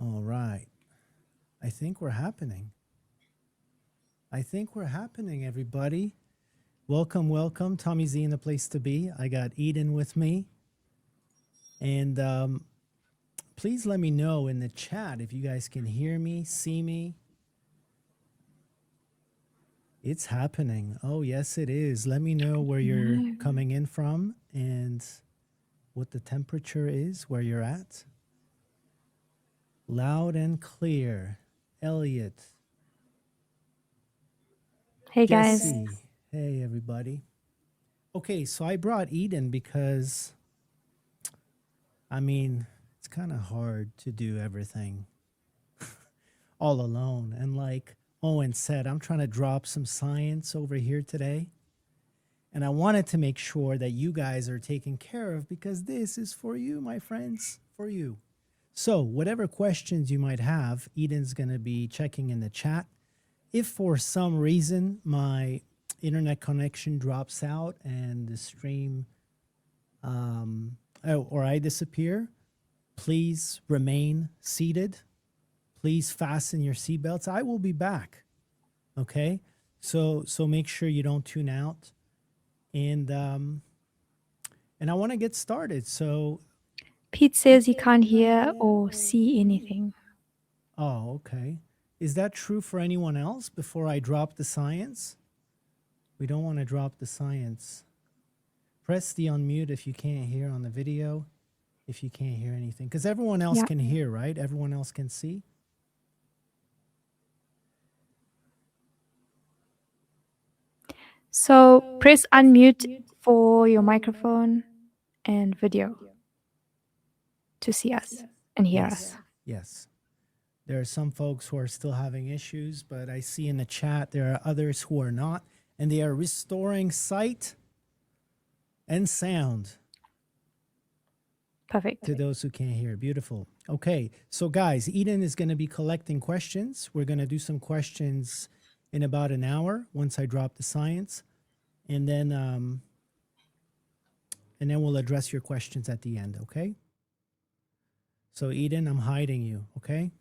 All right. I think we're happening. Everybody. Welcome, welcome. Tommy Zee in the place to be. I got Eden with me. And please let me know in the chat if you guys can hear me, see me. It's happening. Oh, yes, it is. Let me know where you're coming in from and what the temperature is, where you're at. Loud and clear. Elliot. Hey guys. Jesse. Hey, everybody. Okay, so I brought Eden because, I mean, it's kind of hard to do everything all alone. And like Owen said, I'm trying to drop some science over here today. And I wanted to make sure that you guys are taken care of because this is for you, my friends, for you. So whatever questions you might have, Eden's going to be checking in the chat. If for some reason my internet connection drops out and the stream or I disappear, please remain seated. Please fasten your seatbelts. I will be back. Okay? So make sure you don't tune out. And I want to get started. So Pete says he can't hear or see anything. oh, okay. Is that true for anyone else before I drop the science? We don't want to drop the science. Press the unmute if you can't hear on the video, if you can't hear anything. Because everyone else can hear, right? Everyone else can see? So press unmute for your microphone and video to see us and hear us. Yes. There are some folks who are still having issues, but I see in the chat there are others who are not, and they are restoring sight and sound. Perfect. To those who can't hear. Beautiful. Okay, so guys, Eden is going to be collecting questions. We're going to do some questions in about an hour once I drop the science, and then we'll address your questions at the end. Okay. So Eden, I'm hiding you. Okay.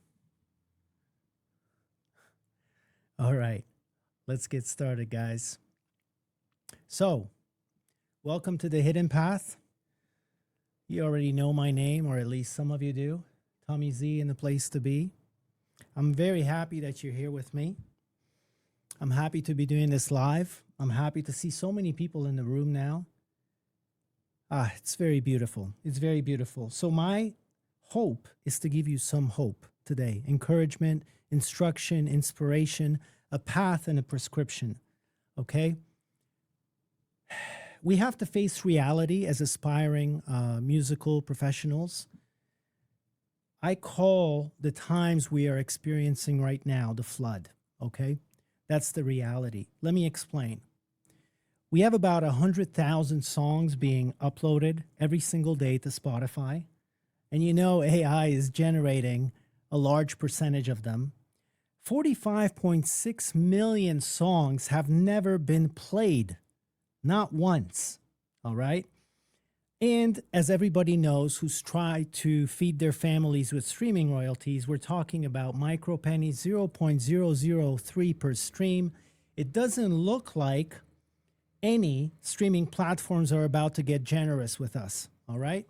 All right, let's get started, guys. So, welcome to the Hidden Path. You already know my name, or at least some of you do. Tommy Zee in the place to be. I'm very happy that you're here with me. I'm happy to be doing this live. I'm happy to see so many people in the room now. It's very beautiful. It's very beautiful. So my hope is to give you some hope today. Encouragement, instruction, inspiration, a path and a prescription. Okay? We have to face reality as aspiring musical professionals. I call the times we are experiencing right now the flood, okay? That's the reality. Let me explain. We have about 100,000 songs being uploaded every single day to Spotify. And you know AI is generating a large percentage of them. 45.6 million songs have never been played. Not once, all right? And as everybody knows who's tried to feed their families with streaming royalties, we're talking about micro pennies, 0.003 per stream. It doesn't look like any streaming platforms are about to get generous with us, all right?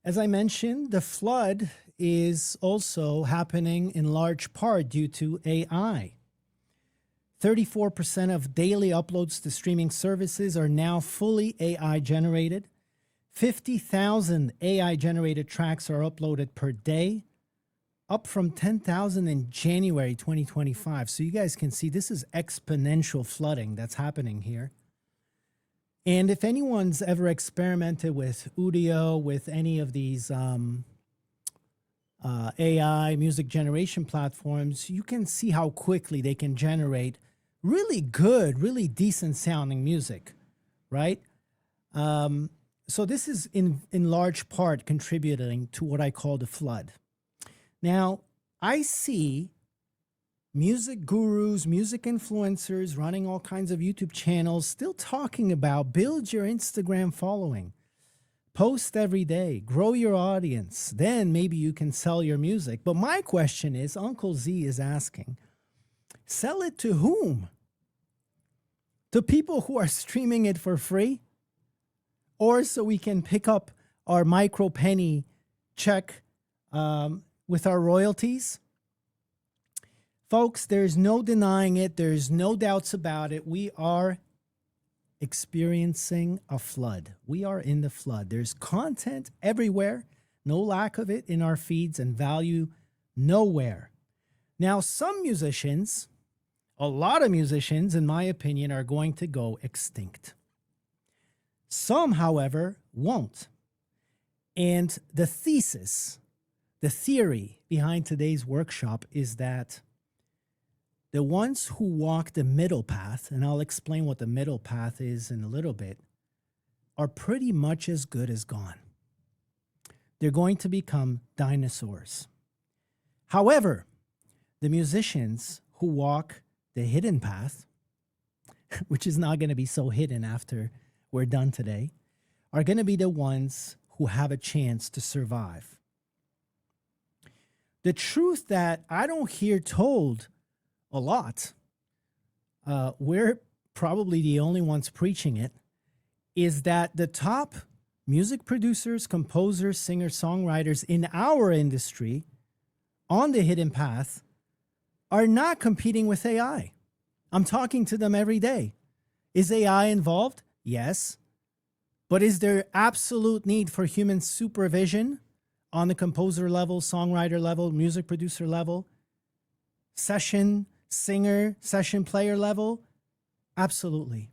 As I mentioned, the flood is also happening in large part due to AI. 34% of daily uploads to streaming services are now fully AI generated. 50,000 AI generated tracks are uploaded per day, up from 10,000 in January 2025. So you guys can see this is exponential flooding that's happening here. And if anyone's ever experimented with Udio, with any of these AI music generation platforms, you can see how quickly they can generate really good, really decent sounding music, right? So this is in large part contributing to what I call the flood. Now, I see music gurus, music influencers running all kinds of YouTube channels still talking about build your Instagram following, Post every day, grow your audience. Then maybe you can sell your music. But my question is, Uncle Z is asking, sell it to whom? To people who are streaming it for free? Or so we can pick up our micro penny check with our royalties? Folks, there's no denying it. There's no doubts about it. We are experiencing a flood. We are in the flood. There's content everywhere, no lack of it in our feeds, and value nowhere. Now, some musicians, a lot of musicians, in my opinion, are going to go extinct. Some, however, won't. And the thesis, the theory behind today's workshop is that the ones who walk the middle path, and I'll explain what the middle path is in a little bit, are pretty much as good as gone. They're going to become dinosaurs. However, the musicians who walk the hidden path, which is not going to be so hidden after we're done today, are going to be the ones who have a chance to survive. The truth that I don't hear told a lot, we're probably the only ones preaching it, is that the top music producers, composers, singers, songwriters in our industry on the hidden path are not competing with AI. I'm talking to them every day. Is AI involved? Yes. But is there absolute need for human supervision on the composer level, songwriter level, music producer level, session singer, session player level? Absolutely.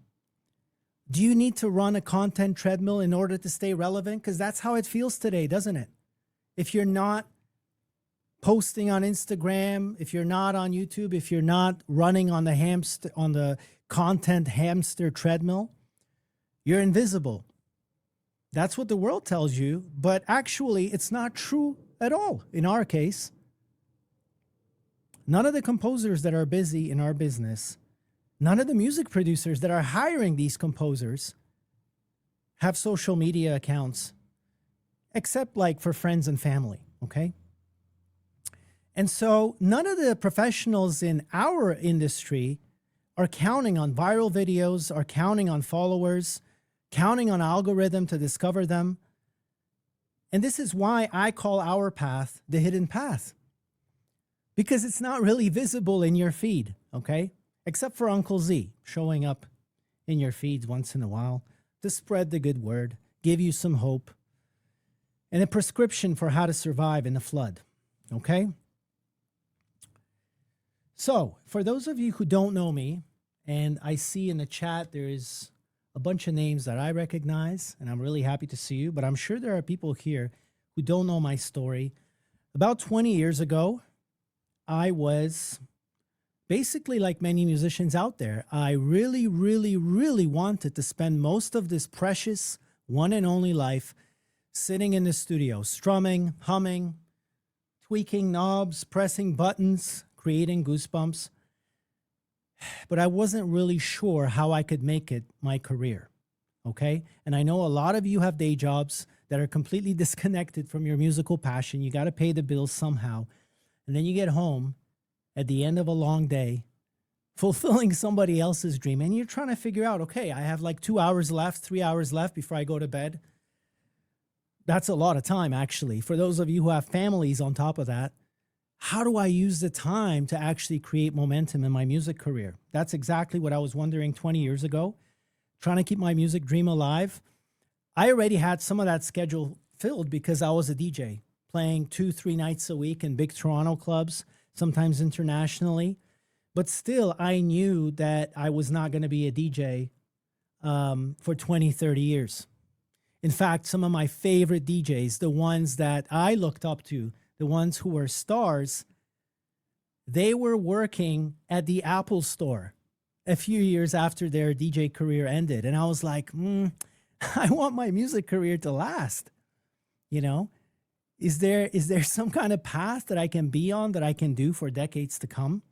Do you need to run a content treadmill in order to stay relevant? Because that's how it feels today, doesn't it? If you're not posting on Instagram, if you're not on YouTube, if you're not running on the content hamster treadmill, you're invisible. That's what the world tells you, but actually it's not true at all in our case. None of the composers that are busy in our business, none of the music producers that are hiring these composers have social media accounts, except like for friends and family, okay? And so none of the professionals in our industry are counting on viral videos, are counting on followers, counting on algorithm to discover them. And this is why I call our path the hidden path. Because it's not really visible in your feed, okay? Except for Uncle Z showing up in your feeds once in a while to spread the good word, give you some hope, and a prescription for how to survive in a flood, okay? So, for those of you who don't know me, and I see in the chat there is a bunch of names that I recognize, and I'm really happy to see you, but I'm sure there are people here who don't know my story. About 20 years ago, I was basically like many musicians out there. I really, really, really wanted to spend most of this precious one and only life sitting in the studio, strumming, humming, tweaking knobs, pressing buttons, creating goosebumps. But I wasn't really sure how I could make it my career, okay? And I know a lot of you have day jobs that are completely disconnected from your musical passion. You got to pay the bills somehow. And then you get home at the end of a long day, fulfilling somebody else's dream. And you're trying to figure out, okay, I have like 2 hours left, 3 hours left before I go to bed. That's a lot of time, actually. For those of you who have families on top of that, how do I use the time to actually create momentum in my music career? That's exactly what I was wondering 20 years ago, trying to keep my music dream alive. I already had some of that schedule filled because I was a DJ, playing 2-3 nights a week in big Toronto clubs, sometimes internationally. But still, I knew that I was not going to be a DJ for 20, 30 years. In fact, some of my favorite DJs, the ones that I looked up to, the ones who were stars, they were working at the Apple store a few years after their DJ career ended. And I was like, I want my music career to last. You know, is there some kind of path that I can be on that I can do for decades to come?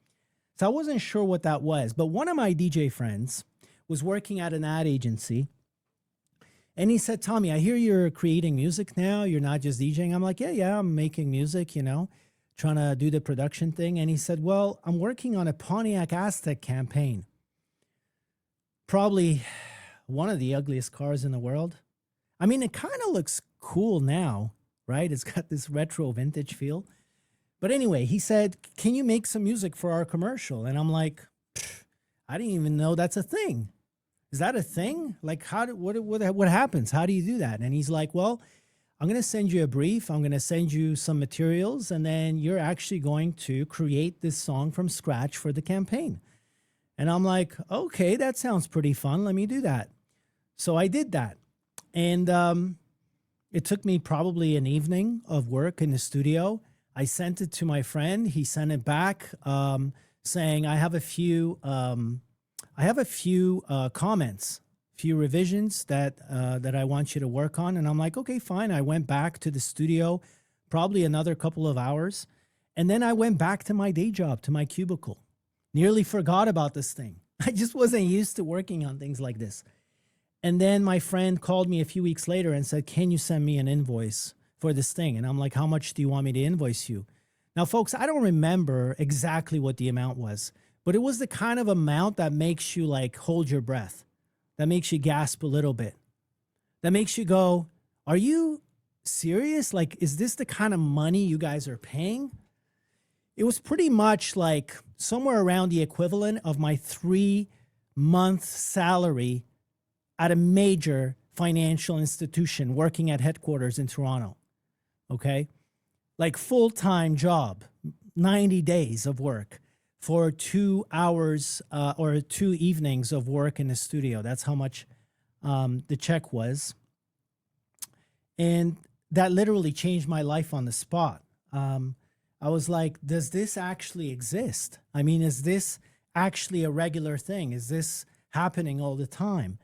So I wasn't sure what that was. But one of my DJ friends was working at an ad agency. And he said, Tommy, I hear you're creating music now. You're not just DJing. I'm like, yeah, I'm making music, trying to do the production thing. And he said, well, I'm working on a Pontiac Aztec campaign. Probably one of the ugliest cars in the world. I mean, it kind of looks cool now, right? It's got this retro vintage feel. But anyway, he said, can you make some music for our commercial? And I'm like, I didn't even know that's a thing. Is that a thing? Like, what happens? How do you do that? And he's like, well, I'm going to send you a brief. I'm going to send you some materials. And then you're actually going to create this song from scratch for the campaign. And I'm like, okay, that sounds pretty fun. Let me do that. So I did that. And it took me probably an evening of work in the studio. I sent it to my friend. He sent it back saying, I have a few comments, few revisions that I want you to work on. And I'm like, okay, fine. I went back to the studio, probably another couple of hours. And then I went back to my day job, to my cubicle. Nearly forgot about this thing. I just wasn't used to working on things like this. And then my friend called me a few weeks later and said, can you send me an invoice for this thing? And I'm like, how much do you want me to invoice you? Now, folks, I don't remember exactly what the amount was, but it was the kind of amount that makes you like hold your breath, that makes you gasp a little bit, that makes you go, are you serious? Like, is this the kind of money you guys are paying? It was pretty much like somewhere around the equivalent of my 3-month salary at a major financial institution working at headquarters in Toronto. Okay. Like full-time job, 90 days of work for 2 hours or 2 evenings of work in the studio. That's how much the check was. And that literally changed my life on the spot. I was like, does this actually exist? I mean, is this actually a regular thing? Is this happening all the time?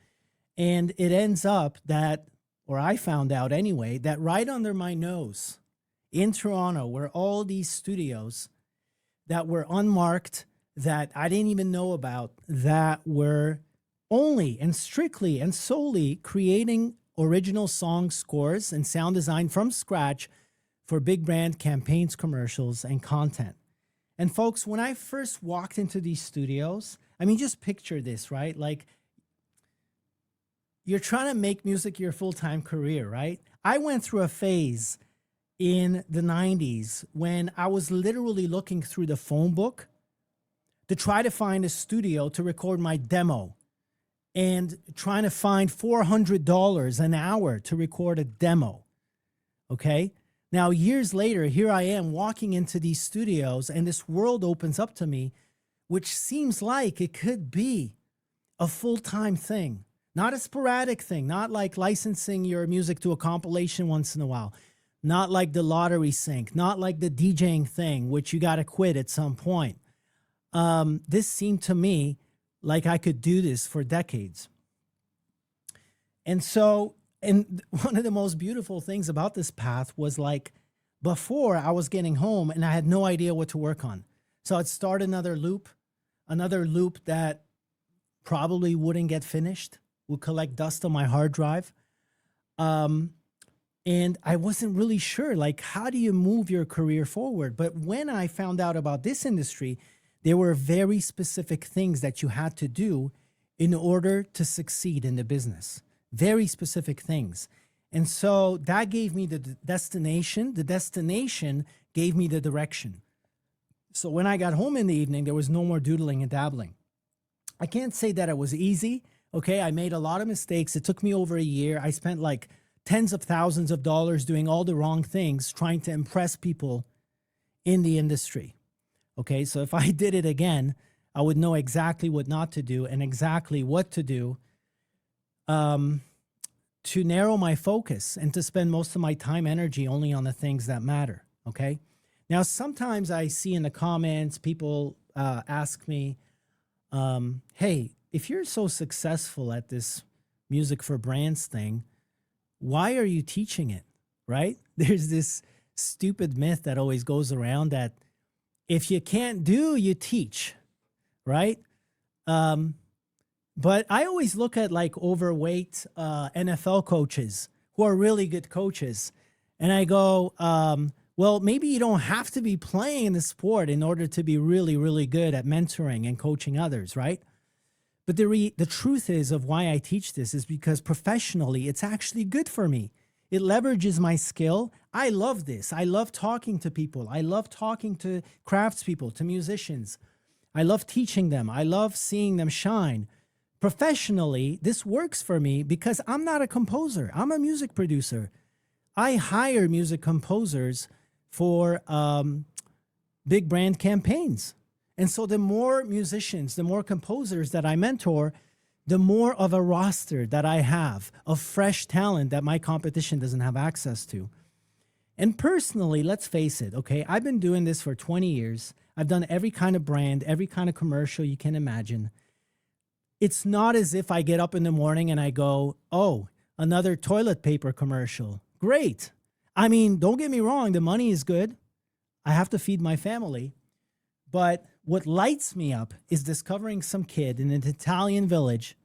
And it ends up that, or I found out anyway, that right under my nose in Toronto were all these studios that were unmarked, that I didn't even know about, that were only and strictly and solely creating original song scores and sound design from scratch for big brand campaigns, commercials, and content. And folks, when I first walked into these studios, I mean, just picture this, right? Like, you're trying to make music your full-time career, right? I went through a phase in the 90s when I was literally looking through the phone book to try to find a studio to record my demo and trying to find $400 an hour to record a demo, okay? Now, years later, here I am walking into these studios and this world opens up to me, which seems like it could be a full-time thing. Not a sporadic thing, not like licensing your music to a compilation once in a while, not like the lottery sync, not like the DJing thing, which you got to quit at some point. This seemed to me like I could do this for decades. And so, and one of the most beautiful things about this path was like, before I was getting home and I had no idea what to work on. So I'd start another loop that probably wouldn't get finished, would collect dust on my hard drive. And I wasn't really sure, like, how do you move your career forward? But when I found out about this industry, there were very specific things that you had to do in order to succeed in the business. Very specific things. And so that gave me the destination. The destination gave me the direction. So when I got home in the evening, there was no more doodling and dabbling. I can't say that it was easy. Okay, I made a lot of mistakes. It took me over a year. I spent like tens of thousands of dollars doing all the wrong things, trying to impress people in the industry. Okay, so if I did it again, I would know exactly what not to do and exactly what to do to narrow my focus and to spend most of my time, energy only on the things that matter. Okay, now sometimes I see in the comments, people ask me, hey, if you're so successful at this music for brands thing, why are you teaching it, right? There's this stupid myth that always goes around that if you can't do, you teach, right? But I always look at like overweight NFL coaches who are really good coaches. And I go, well, maybe you don't have to be playing in the sport in order to be really, really good at mentoring and coaching others, right? But the truth is of why I teach this is because professionally, it's actually good for me. It leverages my skill. I love this. I love talking to people. I love talking to craftspeople, to musicians. I love teaching them. I love seeing them shine. Professionally, this works for me because I'm not a composer. I'm a music producer. I hire music composers for big brand campaigns. And so the more musicians, the more composers that I mentor, the more of a roster that I have of fresh talent that my competition doesn't have access to. And personally, let's face it, okay, I've been doing this for 20 years. I've done every kind of brand, every kind of commercial you can imagine. It's not as if I get up in the morning and I go, oh, another toilet paper commercial. Great. I mean, don't get me wrong, the money is good. I have to feed my family. But what lights me up is discovering some kid in an Italian village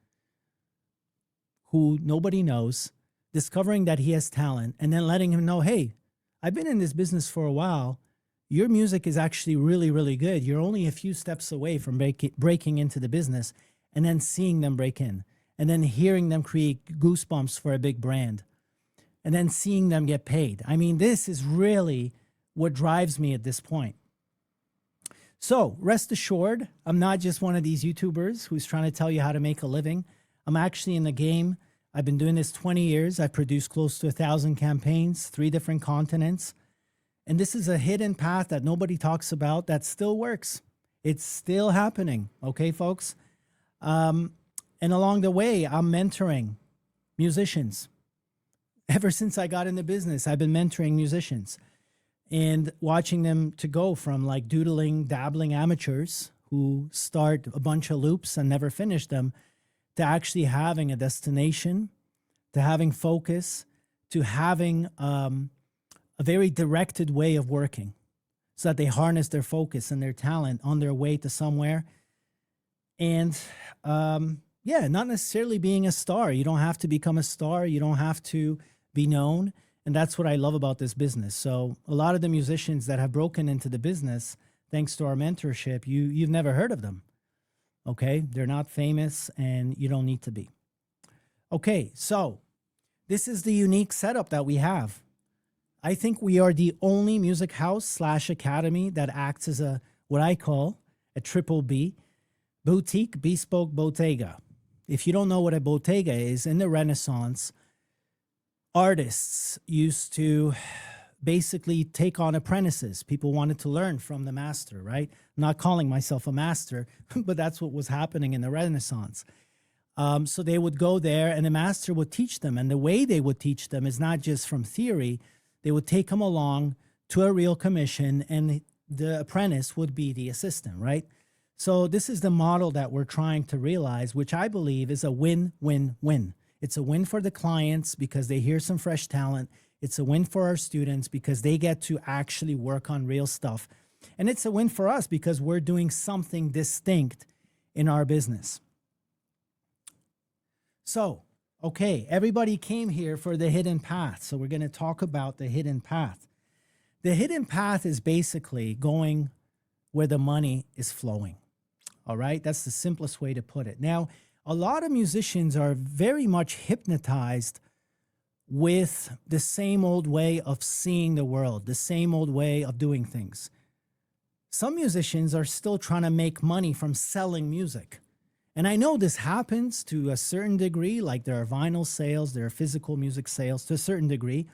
who nobody knows, discovering that he has talent, and then letting him know, hey, I've been in this business for a while. Your music is actually really, really good. You're only a few steps away from breaking into the business, and then seeing them break in, and then hearing them create goosebumps for a big brand, and then seeing them get paid. I mean, this is really what drives me at this point. So rest assured, I'm not just one of these YouTubers who's trying to tell you how to make a living. I'm actually in the game. I've been doing this 20 years. I've produced close to 1,000 campaigns, 3 different continents. And this is a hidden path that nobody talks about that still works. It's still happening. Okay, folks? And along the way, I'm mentoring musicians. Ever since I got into business, I've been mentoring musicians and watching them to go from like doodling, dabbling amateurs who start a bunch of loops and never finish them to actually having a destination, to having focus, to having a very directed way of working so that they harness their focus and their talent on their way to somewhere. And yeah, not necessarily being a star. You don't have to become a star. You don't have to be known. And that's what I love about this business. So a lot of the musicians that have broken into the business, thanks to our mentorship, you've never heard of them. Okay, they're not famous and you don't need to be. Okay, so this is the unique setup that we have. I think we are the only music house / academy that acts as a what I call a triple B, boutique bespoke bottega. If you don't know what a bottega is, in the Renaissance, artists used to basically take on apprentices. People wanted to learn from the master, right? I'm not calling myself a master, but that's what was happening in the Renaissance. So they would go there and the master would teach them. And the way they would teach them is not just from theory. They would take them along to a real commission and the apprentice would be the assistant, right? So this is the model that we're trying to realize, which I believe is a win-win-win. It's a win for the clients because they hear some fresh talent. It's a win for our students because they get to actually work on real stuff. And it's a win for us because we're doing something distinct in our business. So, okay, everybody came here for the hidden path. So we're going to talk about the hidden path. The hidden path is basically going where the money is flowing. All right, that's the simplest way to put it. Now, a lot of musicians are very much hypnotized with the same old way of seeing the world, the same old way of doing things. Some musicians are still trying to make money from selling music. And I know this happens to a certain degree, like there are vinyl sales, there are physical music sales to a certain degree.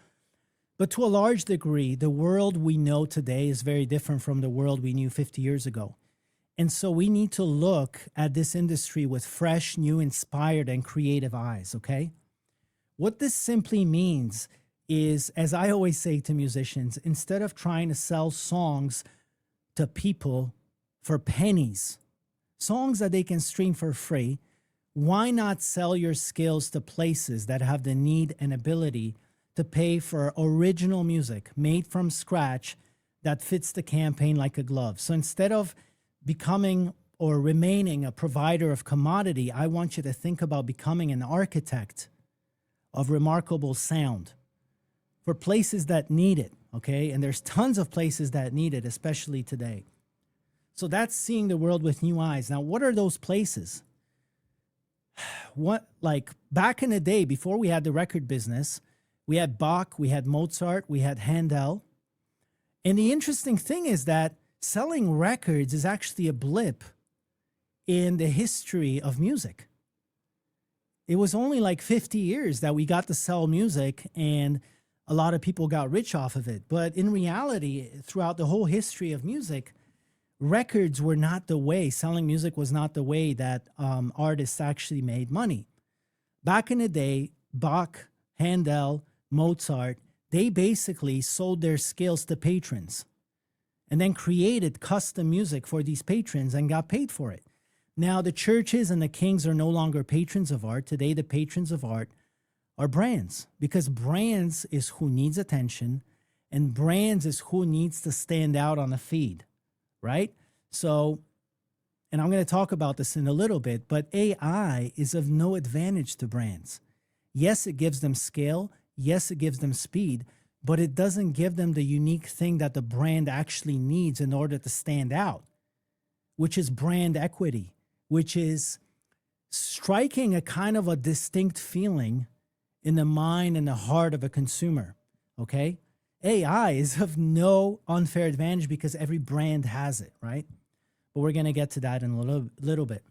But to a large degree, the world we know today is very different from the world we knew 50 years ago. And so we need to look at this industry with fresh, new, inspired, and creative eyes, okay? What this simply means is, as I always say to musicians, instead of trying to sell songs to people for pennies, songs that they can stream for free, why not sell your skills to places that have the need and ability to pay for original music made from scratch that fits the campaign like a glove? So instead of becoming or remaining a provider of commodity, I want you to think about becoming an architect of remarkable sound for places that need it, okay? And there's tons of places that need it, especially today. So that's seeing the world with new eyes. Now, what are those places? What, like back in the day, before we had the record business, we had Bach, we had Mozart, we had Handel. And the interesting thing is that selling records is actually a blip in the history of music. It was only like 50 years that we got to sell music and a lot of people got rich off of it. But in reality, throughout the whole history of music, records were not the way, selling music was not the way that artists actually made money. Back in the day, Bach, Handel, Mozart, they basically sold their skills to patrons and then created custom music for these patrons and got paid for it. Now, the churches and the kings are no longer patrons of art. Today, the patrons of art are brands, because brands is who needs attention and brands is who needs to stand out on the feed, right? So, and I'm going to talk about this in a little bit, but AI is of no advantage to brands. Yes, it gives them scale. Yes, it gives them speed, but it doesn't give them the unique thing that the brand actually needs in order to stand out, which is brand equity, which is striking a kind of a distinct feeling in the mind and the heart of a consumer, okay? AI is of no unfair advantage because every brand has it, right? But we're going to get to that in a little bit.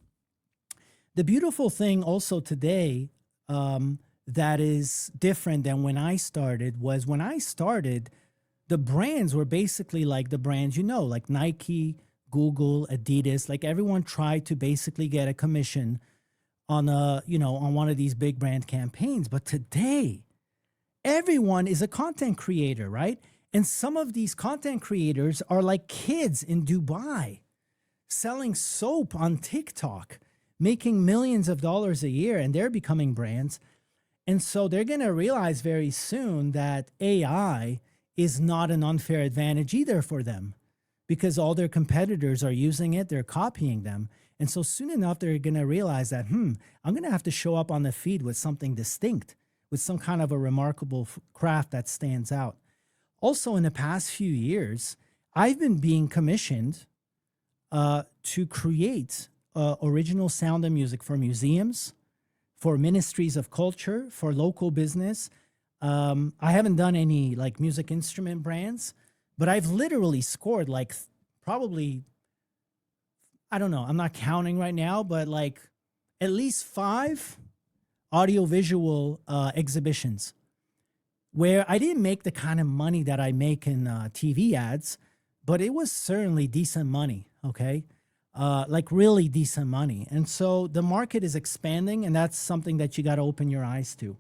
The beautiful thing also today that is different than when I started was when I started, the brands were basically like the brands, you know, like Nike, Google, Adidas, like everyone tried to basically get a commission on on one of these big brand campaigns. But today, everyone is a content creator, right? And some of these content creators are like kids in Dubai selling soap on TikTok, making millions of dollars a year, and they're becoming brands. And so they're going to realize very soon that AI is not an unfair advantage either for them, because all their competitors are using it, they're copying them. And so soon enough, they're going to realize that, I'm going to have to show up on the feed with something distinct, with some kind of a remarkable craft that stands out. Also, in the past few years, I've been being commissioned to create original sound and music for museums, for ministries of culture, for local business. I haven't done any like music instrument brands, but I've literally scored like probably, I don't know, I'm not counting right now, but like at least 5 audiovisual exhibitions where I didn't make the kind of money that I make in TV ads, but it was certainly decent money, okay? Like really decent money. And so the market is expanding, and that's something that you got to open your eyes to.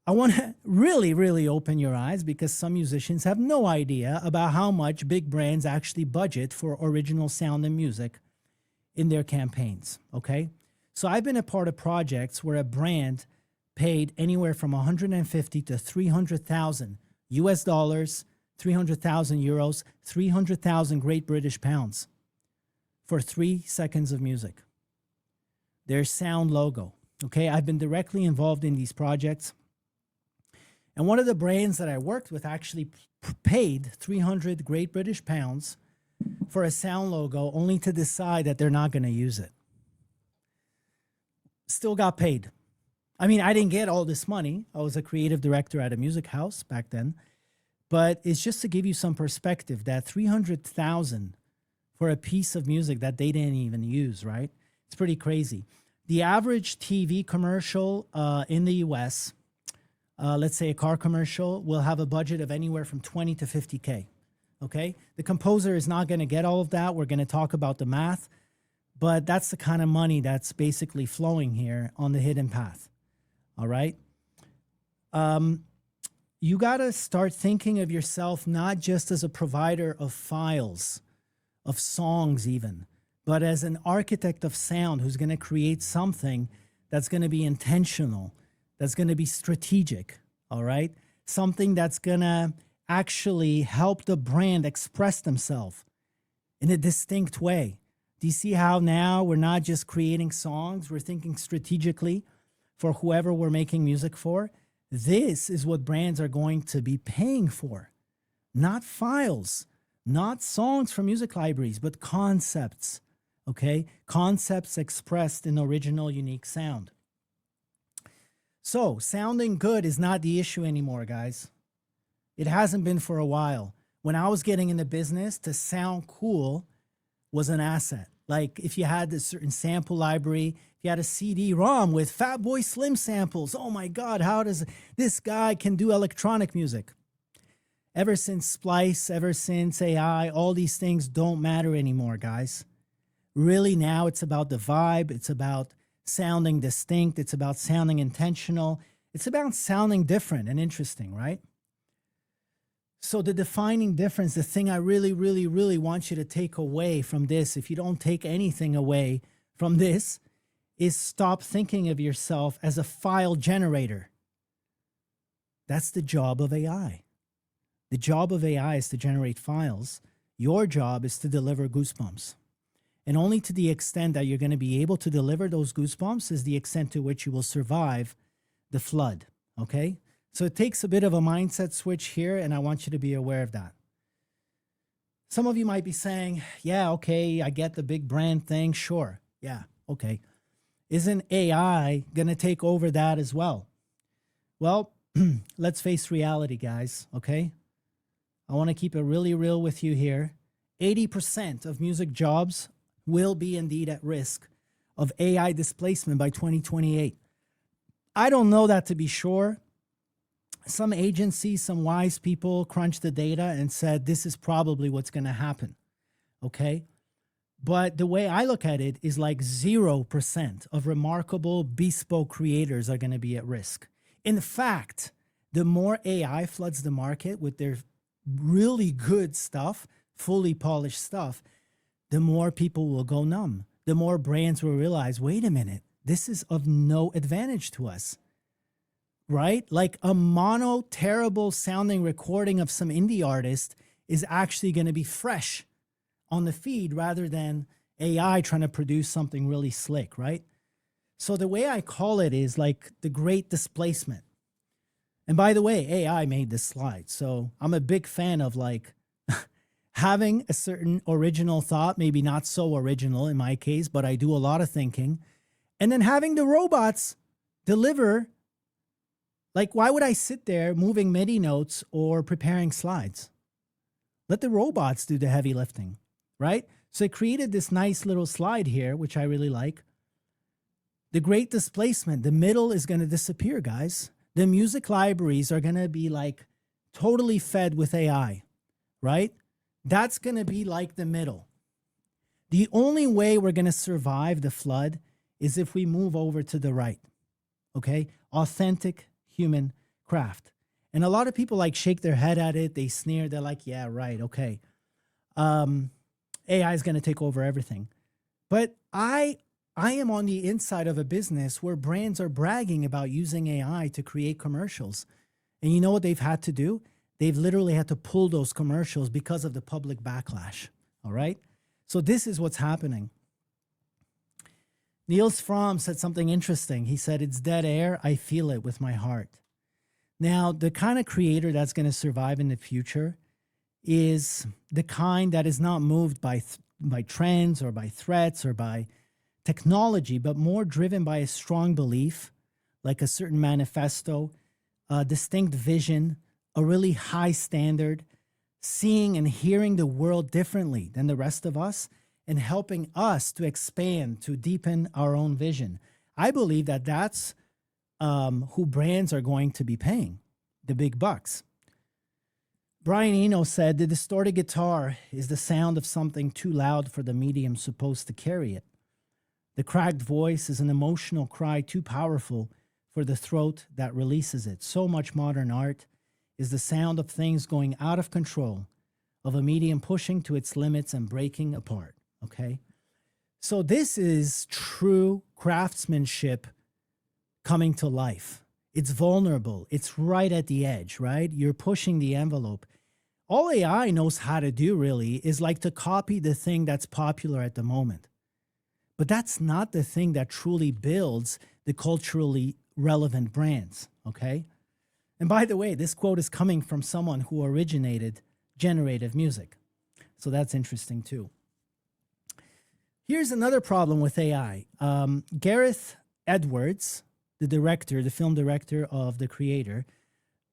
I want to really, really open your eyes because some musicians have no idea about how much big brands actually budget for original sound and music in their campaigns, okay? So I've been a part of projects where a brand paid anywhere from 150 to 300,000 US dollars, 300,000 euros, 300,000 Great British pounds for 3 seconds of music. Their sound logo, okay? I've been directly involved in these projects. And one of the brands that I worked with actually paid 300 Great British pounds for a sound logo only to decide that they're not going to use it. Still got paid. I mean, I didn't get all this money. I was a creative director at a music house back then. But it's just to give you some perspective that 300,000 for a piece of music that they didn't even use, right? It's pretty crazy. The average TV commercial in the US, let's say a car commercial, will have a budget of anywhere from 20 to 50K, okay? The composer is not going to get all of that. We're going to talk about the math, but that's the kind of money that's basically flowing here on the Hidden Path, all right? You got to start thinking of yourself not just as a provider of files, of songs even, but as an architect of sound who's going to create something that's going to be intentional, that's going to be strategic, all right? Something that's going to actually help the brand express themselves in a distinct way, Do you see how now we're not just creating songs, we're thinking strategically for whoever we're making music for? This is what brands are going to be paying for. Not files, not songs from music libraries, but concepts. Okay? Concepts expressed in original, unique sound. So, sounding good is not the issue anymore, guys. It hasn't been for a while. When I was getting into business, to sound cool was an asset. Like if you had a certain sample library, if you had a CD-ROM with Fatboy Slim samples, oh my God, how does this guy can do electronic music? Ever since Splice, ever since AI, all these things don't matter anymore, guys. Really now it's about the vibe. It's about sounding distinct. It's about sounding intentional. It's about sounding different and interesting, right? So the defining difference, the thing I really, really, really want you to take away from this, if you don't take anything away from this, is stop thinking of yourself as a file generator. That's the job of AI. The job of AI is to generate files. Your job is to deliver goosebumps. And only to the extent that you're going to be able to deliver those goosebumps is the extent to which you will survive the flood, okay? So it takes a bit of a mindset switch here, and I want you to be aware of that. Some of you might be saying, yeah, okay, I get the big brand thing. Sure. Yeah, okay. Isn't AI going to take over that as well? Well, let's face reality, guys, okay? I want to keep it really real with you here. 80% of music jobs will be indeed at risk of AI displacement by 2028. I don't know that to be sure. Some agencies, some wise people crunched the data and said this is probably what's going to happen, okay? But the way I look at it is like 0% of remarkable bespoke creators are going to be at risk. In fact, the more AI floods the market with their really good stuff, fully polished stuff, the more people will go numb. The more brands will realize, wait a minute, this is of no advantage to us, right? Like a mono, terrible sounding recording of some indie artist is actually going to be fresh on the feed rather than AI trying to produce something really slick, right? So the way I call it is like the great displacement. And by the way, AI made this slide. So I'm a big fan of like having a certain original thought, maybe not so original in my case, but I do a lot of thinking. And then having the robots deliver. Like, why would I sit there moving MIDI notes or preparing slides? Let the robots do the heavy lifting, right? So I created this nice little slide here, which I really like. The great displacement, the middle is going to disappear, guys. The music libraries are going to be like totally fed with AI, right? That's going to be like the middle. The only way we're going to survive the flood is if we move over to the right, okay? Authentic human craft. And a lot of people like shake their head at it. They sneer. They're like, yeah, right. Okay. AI is going to take over everything. But I am on the inside of a business where brands are bragging about using AI to create commercials. And you know what they've had to do? They've literally had to pull those commercials because of the public backlash. All right. So this is what's happening. Niels Fromm said something interesting. He said, it's dead air. I feel it with my heart. Now, the kind of creator that's going to survive in the future is the kind that is not moved by trends or by threats or by technology, but more driven by a strong belief, like a certain manifesto, a distinct vision, a really high standard, seeing and hearing the world differently than the rest of us, and helping us to expand, to deepen our own vision. I believe that that's who brands are going to be paying the big bucks. Brian Eno said, the distorted guitar is the sound of something too loud for the medium supposed to carry it. The cracked voice is an emotional cry too powerful for the throat that releases it. So much modern art is the sound of things going out of control, of a medium pushing to its limits and breaking apart. Okay? So this is true craftsmanship coming to life. It's vulnerable. It's right at the edge, right? You're pushing the envelope. all AI knows how to do really is like to copy the thing that's popular at the moment. But that's not the thing that truly builds the culturally relevant brands, okay? And by the way, this quote is coming from someone who originated generative music. So that's interesting too. Here's another problem with AI. Gareth Edwards, the director, the film director of The Creator,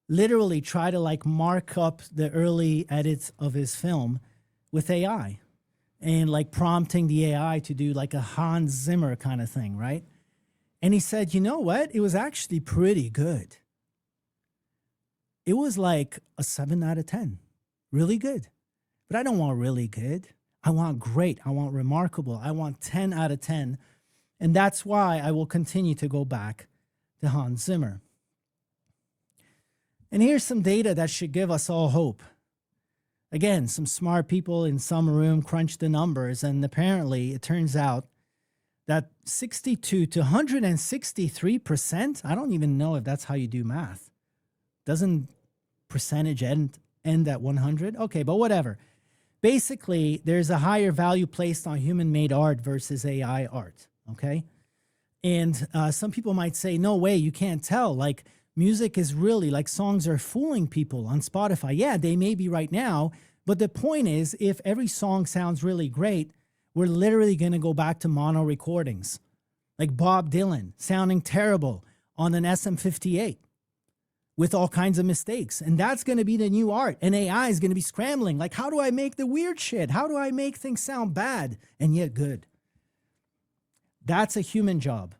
literally tried to like mark up the early edits of his film with AI and like prompting the AI to do like a Hans Zimmer kind of thing, right? And he said, you know what? It was actually pretty good. It was like a 7 out of 10. Really good. But I don't want really good. I want great. I want remarkable. I want 10 out of 10. And that's why I will continue to go back to Hans Zimmer. And here's some data that should give us all hope. Again, some smart people in some room crunched the numbers, and apparently it turns out that 62 to 163%, I don't even know if that's how you do math. Doesn't percentage end at 100? Okay, but whatever. Basically, there's a higher value placed on human-made art versus AI art, okay? And some people might say, no way, you can't tell. Like, music is really, like, songs are fooling people on Spotify. Yeah, they may be right now, but the point is, if every song sounds really great, we're literally going to go back to mono recordings. Like Bob Dylan sounding terrible on an SM58 with all kinds of mistakes. And that's going to be the new art. And AI is going to be scrambling. Like, how do I make the weird shit? How do I make things sound bad and yet good? That's a human job.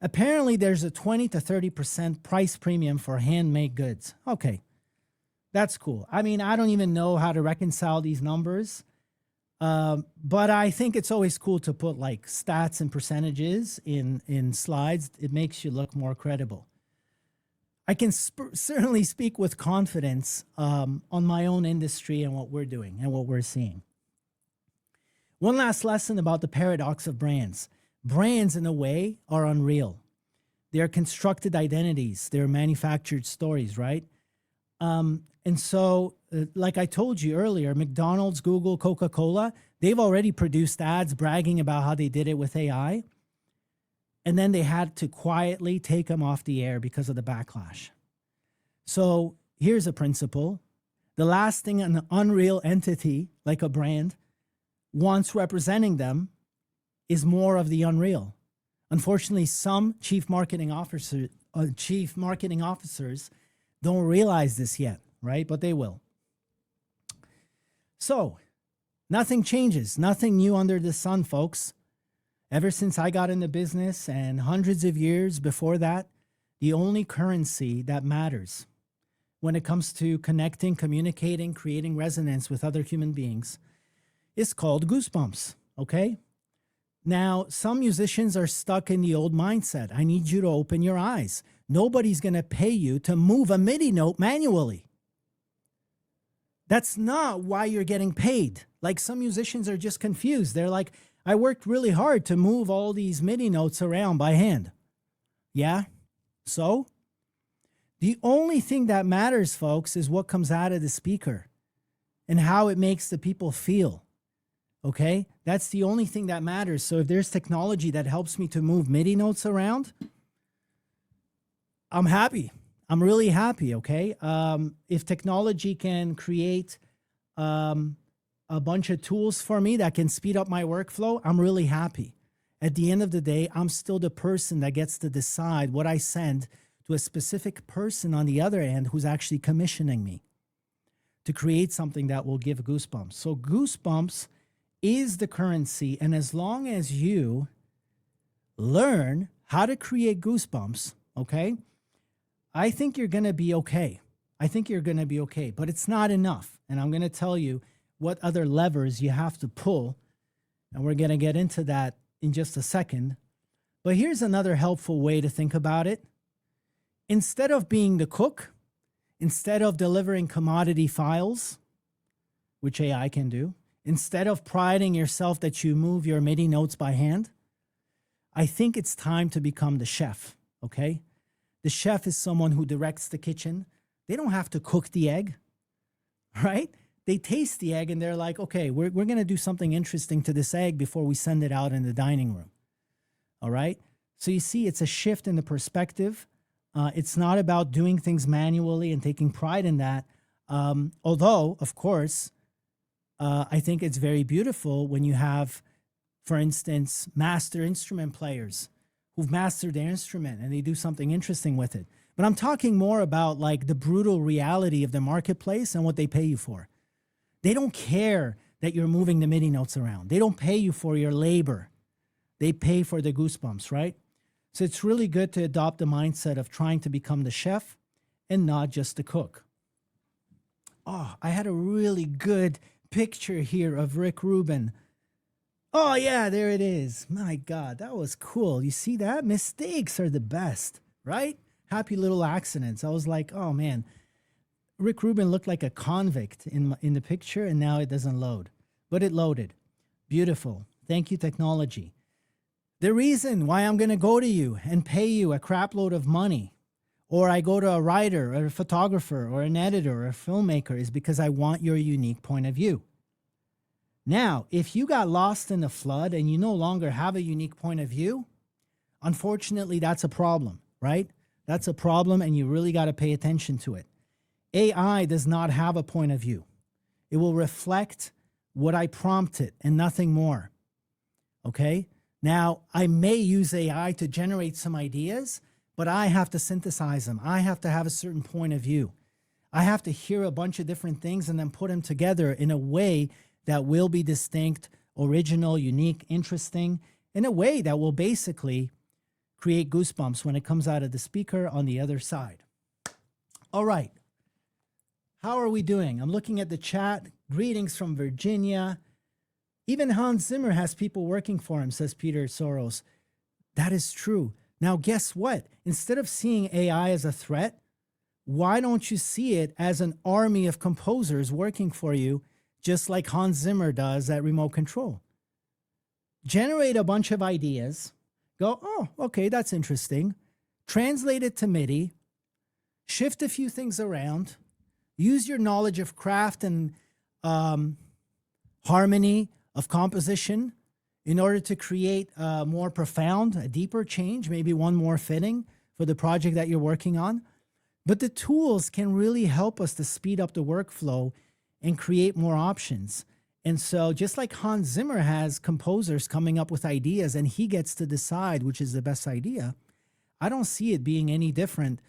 Apparently, there's a 20 to 30% price premium for handmade goods. Okay, that's cool. I mean, I don't even know how to reconcile these numbers, but I think it's always cool to put like stats and percentages in slides. It makes you look more credible. I can certainly speak with confidence on my own industry and what we're doing and what we're seeing. One last lesson about the paradox of brands. Brands, in a way, are unreal. They're constructed identities. They're manufactured stories, right? And so, like I told you earlier, McDonald's, Google, Coca-Cola, they've already produced ads bragging about how they did it with AI. And then they had to quietly take them off the air because of the backlash. So here's a principle. The last thing an unreal entity, like a brand, wants representing them is more of the unreal. Unfortunately, some chief marketing officers don't realize this yet, right? But they will. So, nothing changes, nothing new under the sun, folks. Ever since I got into business and hundreds of years before that, the only currency that matters when it comes to connecting, communicating, creating resonance with other human beings is called goosebumps, okay? Now, some musicians are stuck in the old mindset. I need you to open your eyes. Nobody's going to pay you to move a MIDI note manually. That's not why you're getting paid. Like, some musicians are just confused. They're like, I worked really hard to move all these MIDI notes around by hand. Yeah? So? The only thing that matters, folks, is what comes out of the speaker and how it makes the people feel. Okay? That's the only thing that matters. So if there's technology that helps me to move MIDI notes around, I'm happy. I'm really happy, okay? If technology can create a bunch of tools for me that can speed up my workflow, I'm really happy. At the end of the day, I'm still the person that gets to decide what I send to a specific person on the other end who's actually commissioning me to create something that will give goosebumps. So goosebumps is the currency, and as long as you learn how to create goosebumps, okay, I think you're going to be okay. I think you're going to be okay, but it's not enough. And I'm going to tell you what other levers you have to pull, and we're going to get into that in just a second. But here's another helpful way to think about it. Instead of being the cook, instead of delivering commodity files, which AI can do, instead of priding yourself that you move your MIDI notes by hand, I think it's time to become the chef, okay? The chef is someone who directs the kitchen. They don't have to cook the egg. right? They taste the egg and they're like, okay, we're going to do something interesting to this egg before we send it out in the dining room. All right. So you see, it's a shift in the perspective. It's not about doing things manually and taking pride in that. Although, of course, I think it's very beautiful when you have, for instance, master instrument players who've mastered their instrument and they do something interesting with it. But I'm talking more about like the brutal reality of the marketplace and what they pay you for. They don't care that you're moving the MIDI notes around. They don't pay you for your labor. They pay for the goosebumps, right? So it's really good to adopt the mindset of trying to become the chef and not just the cook. Oh, I had a really good picture here of Rick Rubin. Oh, yeah, there it is. My God, that was cool. You see that? Mistakes are the best, right? Happy little accidents. I was like, oh, man. Rick Rubin looked like a convict in the picture, and now it doesn't load. But it loaded. Beautiful. Thank you, technology. The reason why I'm going to go to you and pay you a crap load of money, or I go to a writer or a photographer or an editor or a filmmaker, is because I want your unique point of view. Now, if you got lost in the flood and you no longer have a unique point of view, unfortunately, that's a problem, right? That's a problem, and you really got to pay attention to it. AI does not have a point of view. It will reflect what I prompt it and nothing more. Okay? Now, I may use AI to generate some ideas, but I have to synthesize them. I have to have a certain point of view. I have to hear a bunch of different things and then put them together in a way that will be distinct, original, unique, interesting, in a way that will basically create goosebumps when it comes out of the speaker on the other side. All right. How are we doing? I'm looking at the chat. Greetings from Virginia. Even Hans Zimmer has people working for him, says Peter Soros. That is true. Now, guess what? Instead of seeing AI as a threat, why don't you see it as an army of composers working for you, just like Hans Zimmer does at Remote Control? Generate a bunch of ideas. Go, oh, okay, that's interesting. Translate it to MIDI. Shift a few things around. Use your knowledge of craft and harmony of composition in order to create a more profound, a deeper change, maybe one more fitting for the project that you're working on. But the tools can really help us to speed up the workflow and create more options. And so just like Hans Zimmer has composers coming up with ideas and he gets to decide which is the best idea, I don't see it being any different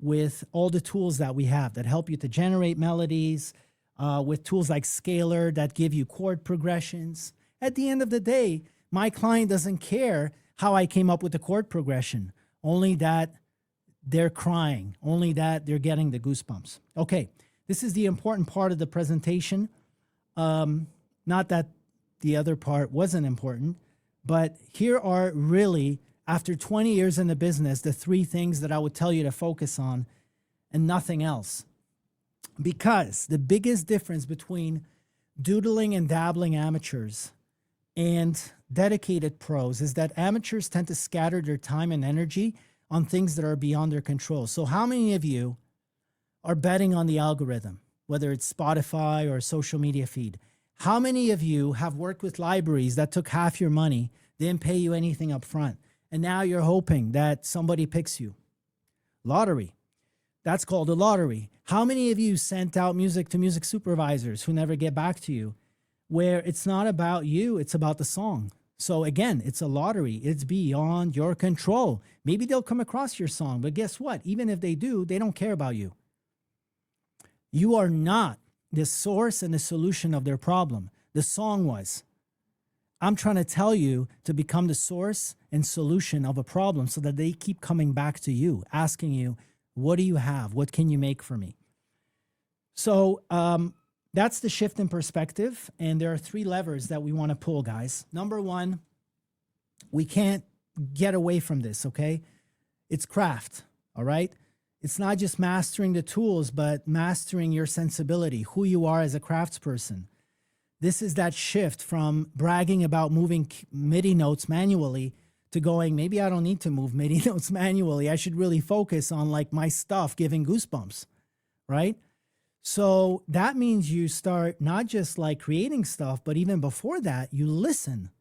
with all the tools that we have that help you to generate melodies, with tools like Scalar that give you chord progressions. At the end of the day, my client doesn't care how I came up with the chord progression, only that they're crying, only that they're getting the goosebumps. Okay, this is the important part of the presentation. Not that the other part wasn't important, but here are really, after 20 years in the business, the three things that I would tell you to focus on and nothing else. Because the biggest difference between doodling and dabbling amateurs and dedicated pros is that amateurs tend to scatter their time and energy on things that are beyond their control. So how many of you are betting on the algorithm, whether it's Spotify or a social media feed? How many of you have worked with libraries that took half your money, didn't pay you anything up front, and now you're hoping that somebody picks you? Lottery. That's called a lottery. How many of you sent out music to music supervisors who never get back to you, where it's not about you, it's about the song? So again, it's a lottery. It's beyond your control. Maybe they'll come across your song, but guess what? Even if they do, they don't care about you. You are not the source and the solution of their problem. The song was. I'm trying to tell you to become the source and solution of a problem so that they keep coming back to you, asking you, what do you have? What can you make for me? So that's the shift in perspective. And there are three levers that we want to pull, guys. Number one, we can't get away from this, okay? It's craft, all right? It's not just mastering the tools, but mastering your sensibility, who you are as a craftsperson. This is that shift from bragging about moving MIDI notes manually to going, maybe I don't need to move MIDI notes manually. I should really focus on like my stuff giving goosebumps, right? So that means you start not just like creating stuff, but even before that, you listen.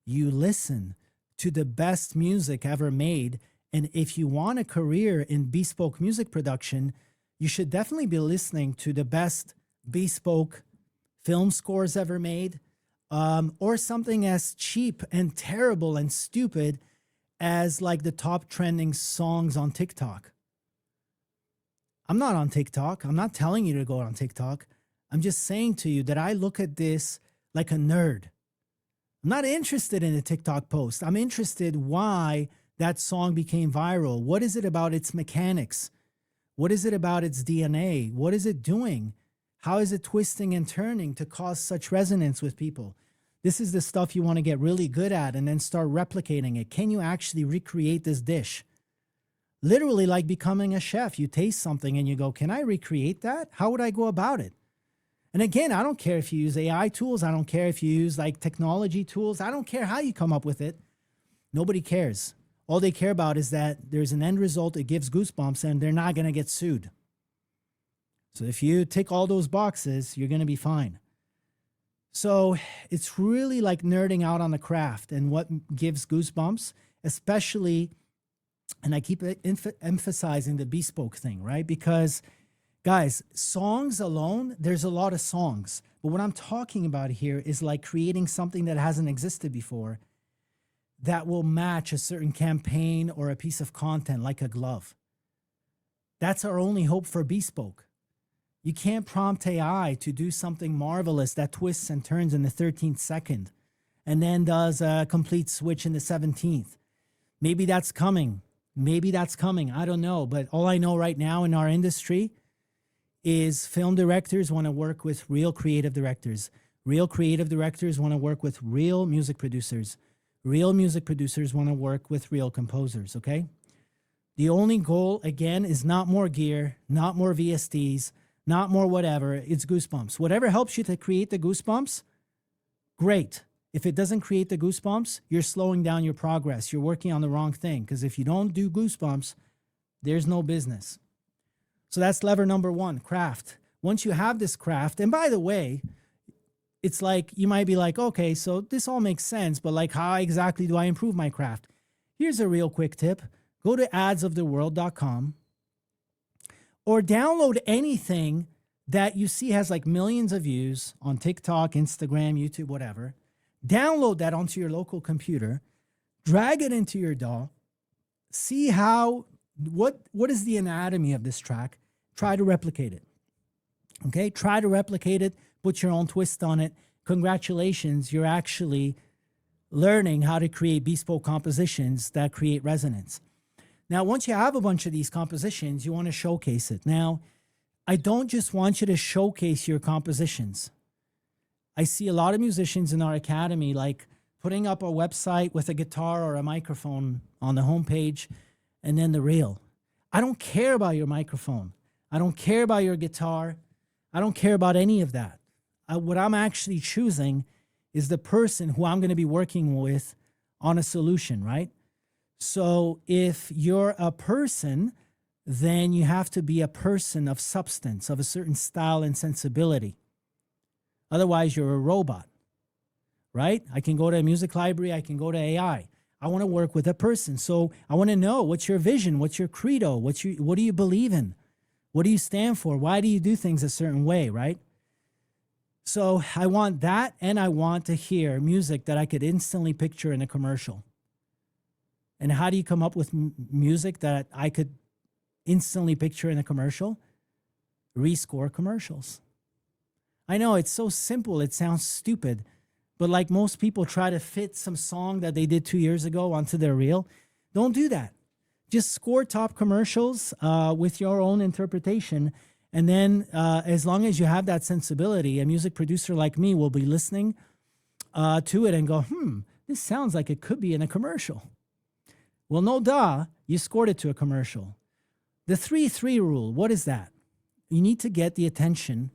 You listen to the best music ever made. And if you want a career in bespoke music production, you should definitely be listening to the best bespoke film scores ever made, or something as cheap and terrible and stupid as like the top trending songs on TikTok. I'm not on TikTok. I'm not telling you to go on TikTok. I'm just saying to you that I look at this like a nerd. I'm not interested in a TikTok post. I'm interested why that song became viral. What is it about its mechanics? What is it about its DNA? What is it doing? How is it twisting and turning to cause such resonance with people? This is the stuff you want to get really good at and then start replicating it. Can you actually recreate this dish? Literally like becoming a chef. You taste something and you go, can I recreate that? How would I go about it? And again, I don't care if you use AI tools. I don't care if you use like technology tools. I don't care how you come up with it. Nobody cares. All they care about is that there's an end result. It gives goosebumps and they're not going to get sued. So if you tick all those boxes, you're going to be fine. So it's really like nerding out on the craft and what gives goosebumps, especially, and I keep emphasizing the bespoke thing, right? Because guys, songs alone, there's a lot of songs. But what I'm talking about here is like creating something that hasn't existed before that will match a certain campaign or a piece of content like a glove. That's our only hope for bespoke. You can't prompt AI to do something marvelous that twists and turns in the 13th second and then does a complete switch in the 17th. Maybe that's coming. Maybe that's coming. I don't know. But all I know right now in our industry is film directors want to work with real creative directors. Real creative directors want to work with real music producers. Real music producers want to work with real composers, okay? The only goal, again, is not more gear, not more VSTs, not more whatever. It's goosebumps. Whatever helps you to create the goosebumps, great. If it doesn't create the goosebumps, you're slowing down your progress. You're working on the wrong thing, because if you don't do goosebumps, there's no business. So that's lever number one, craft. Once you have this craft, and by the way, it's like you might be like, okay, so this all makes sense, but like how exactly do I improve my craft? Here's a real quick tip. Go to adsoftheworld.com or download anything that you see has like millions of views on TikTok, Instagram, YouTube, whatever. Download that onto your local computer, drag it into your DAW, see what is the anatomy of this track, try to replicate it. Okay, try to replicate it, put your own twist on it. Congratulations, you're actually learning how to create bespoke compositions that create resonance. Now, once you have a bunch of these compositions, you want to showcase it. Now, I don't just want you to showcase your compositions. I see a lot of musicians in our academy like putting up a website with a guitar or a microphone on the homepage and then the reel. I don't care about your microphone. I don't care about your guitar. I don't care about any of that. What I'm actually choosing is the person who I'm going to be working with on a solution, right? So if you're a person, then you have to be a person of substance, of a certain style and sensibility. Otherwise, you're a robot, right? I can go to a music library. I can go to AI. I want to work with a person. So I want to know, what's your vision? What's your credo? What do you believe in? What do you stand for? Why do you do things a certain way, right? So I want that, and I want to hear music that I could instantly picture in a commercial. And how do you come up with music that I could instantly picture in a commercial? Rescore commercials. I know it's so simple, it sounds stupid, but like most people try to fit some song that they did 2 years ago onto their reel. Don't do that. Just score top commercials with your own interpretation. And then as long as you have that sensibility, a music producer like me will be listening to it and go, this sounds like it could be in a commercial. Well, no duh, you scored it to a commercial. The 3-3 rule, what is that? You need to get the attention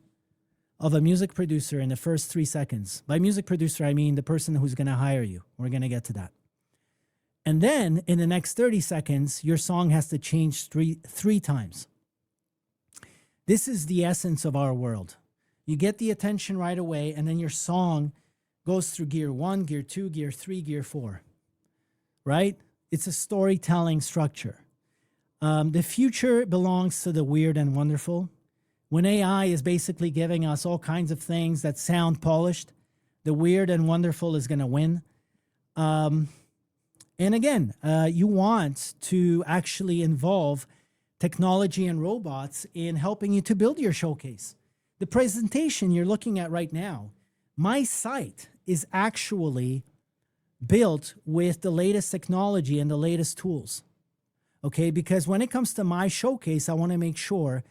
of a music producer in the first 3 seconds. By music producer, I mean the person who's going to hire you. We're going to get to that. And then in the next 30 seconds, your song has to change three times. This is the essence of our world. You get the attention right away, and then your song goes through gear 1, gear 2, gear 3, gear 4, right? It's a storytelling structure. The future belongs to the weird and wonderful. When AI is basically giving us all kinds of things that sound polished, the weird and wonderful is going to win. And again, you want to actually involve technology and robots in helping you to build your showcase. The presentation you're looking at right now, my site is actually built with the latest technology and the latest tools. Okay, because when it comes to my showcase, I want to make sure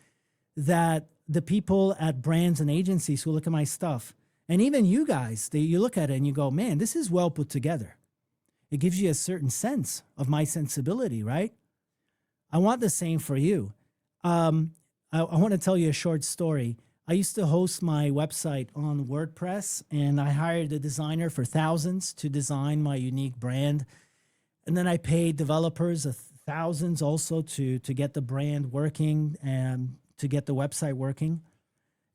that the people at brands and agencies who look at my stuff, and even you guys, you look at it and you go, man, this is well put together. It gives you a certain sense of my sensibility, right? I want the same for you. I want to tell you a short story. I used to host my website on WordPress, and I hired a designer for thousands to design my unique brand. And then I paid developers thousands also to get the brand working and to get the website working.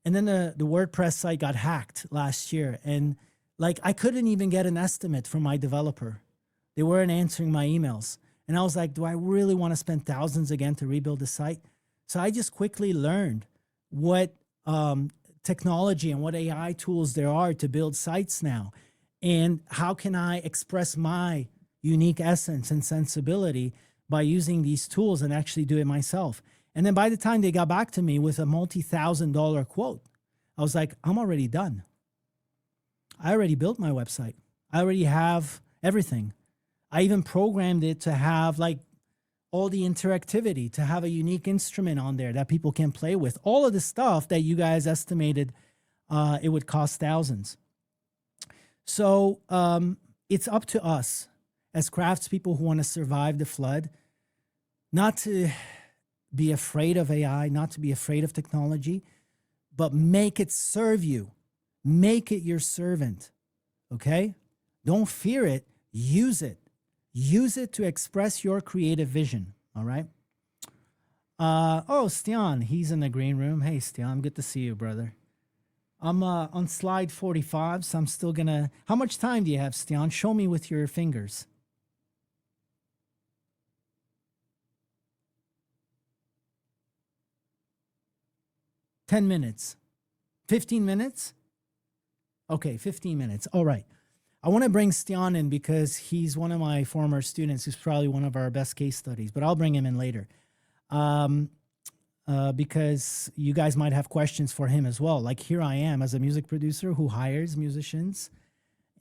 And then the WordPress site got hacked last year. And like, I couldn't even get an estimate from my developer. They weren't answering my emails. And I was like, do I really want to spend thousands again to rebuild the site? So I just quickly learned what technology and what AI tools there are to build sites now. And how can I express my unique essence and sensibility by using these tools and actually do it myself? And then by the time they got back to me with a multi-$1,000 quote, I was like, I'm already done. I already built my website. I already have everything. I even programmed it to have like all the interactivity, to have a unique instrument on there that people can play with. All of the stuff that you guys estimated it would cost thousands. So it's up to us as craftspeople who want to survive the flood, not to be afraid of AI, not to be afraid of technology, but make it serve you. Make it your servant, okay? Don't fear it, use it. Use it to express your creative vision, all right? Oh, Stian, he's in the green room. Hey, Stian, good to see you, brother. I'm on slide 45, so I'm still gonna... How much time do you have, Stian? Show me with your fingers. Ten minutes. 15 minutes? Okay, 15 minutes. All right. I want to bring Stian in because he's one of my former students. He's probably one of our best case studies, but I'll bring him in later because you guys might have questions for him as well. Like here I am as a music producer who hires musicians,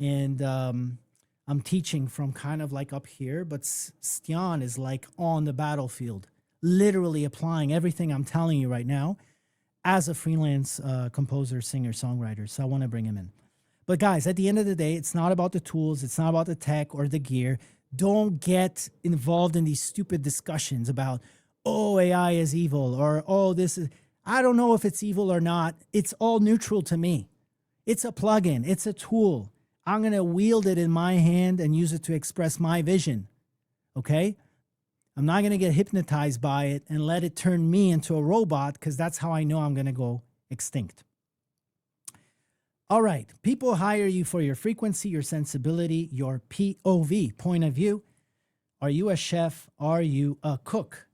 and I'm teaching from kind of like up here, but Stian is like on the battlefield, literally applying everything I'm telling you right now as a freelance composer, singer, songwriter. So I want to bring him in. But guys, at the end of the day, it's not about the tools. It's not about the tech or the gear. Don't get involved in these stupid discussions about, oh, AI is evil, or, oh, this is... I don't know if it's evil or not. It's all neutral to me. It's a plugin. It's a tool. I'm going to wield it in my hand and use it to express my vision, okay? I'm not going to get hypnotized by it and let it turn me into a robot, because that's how I know I'm going to go extinct. All right, people hire you for your frequency, your sensibility, your POV, point of view. Are you a chef? Are you a cook?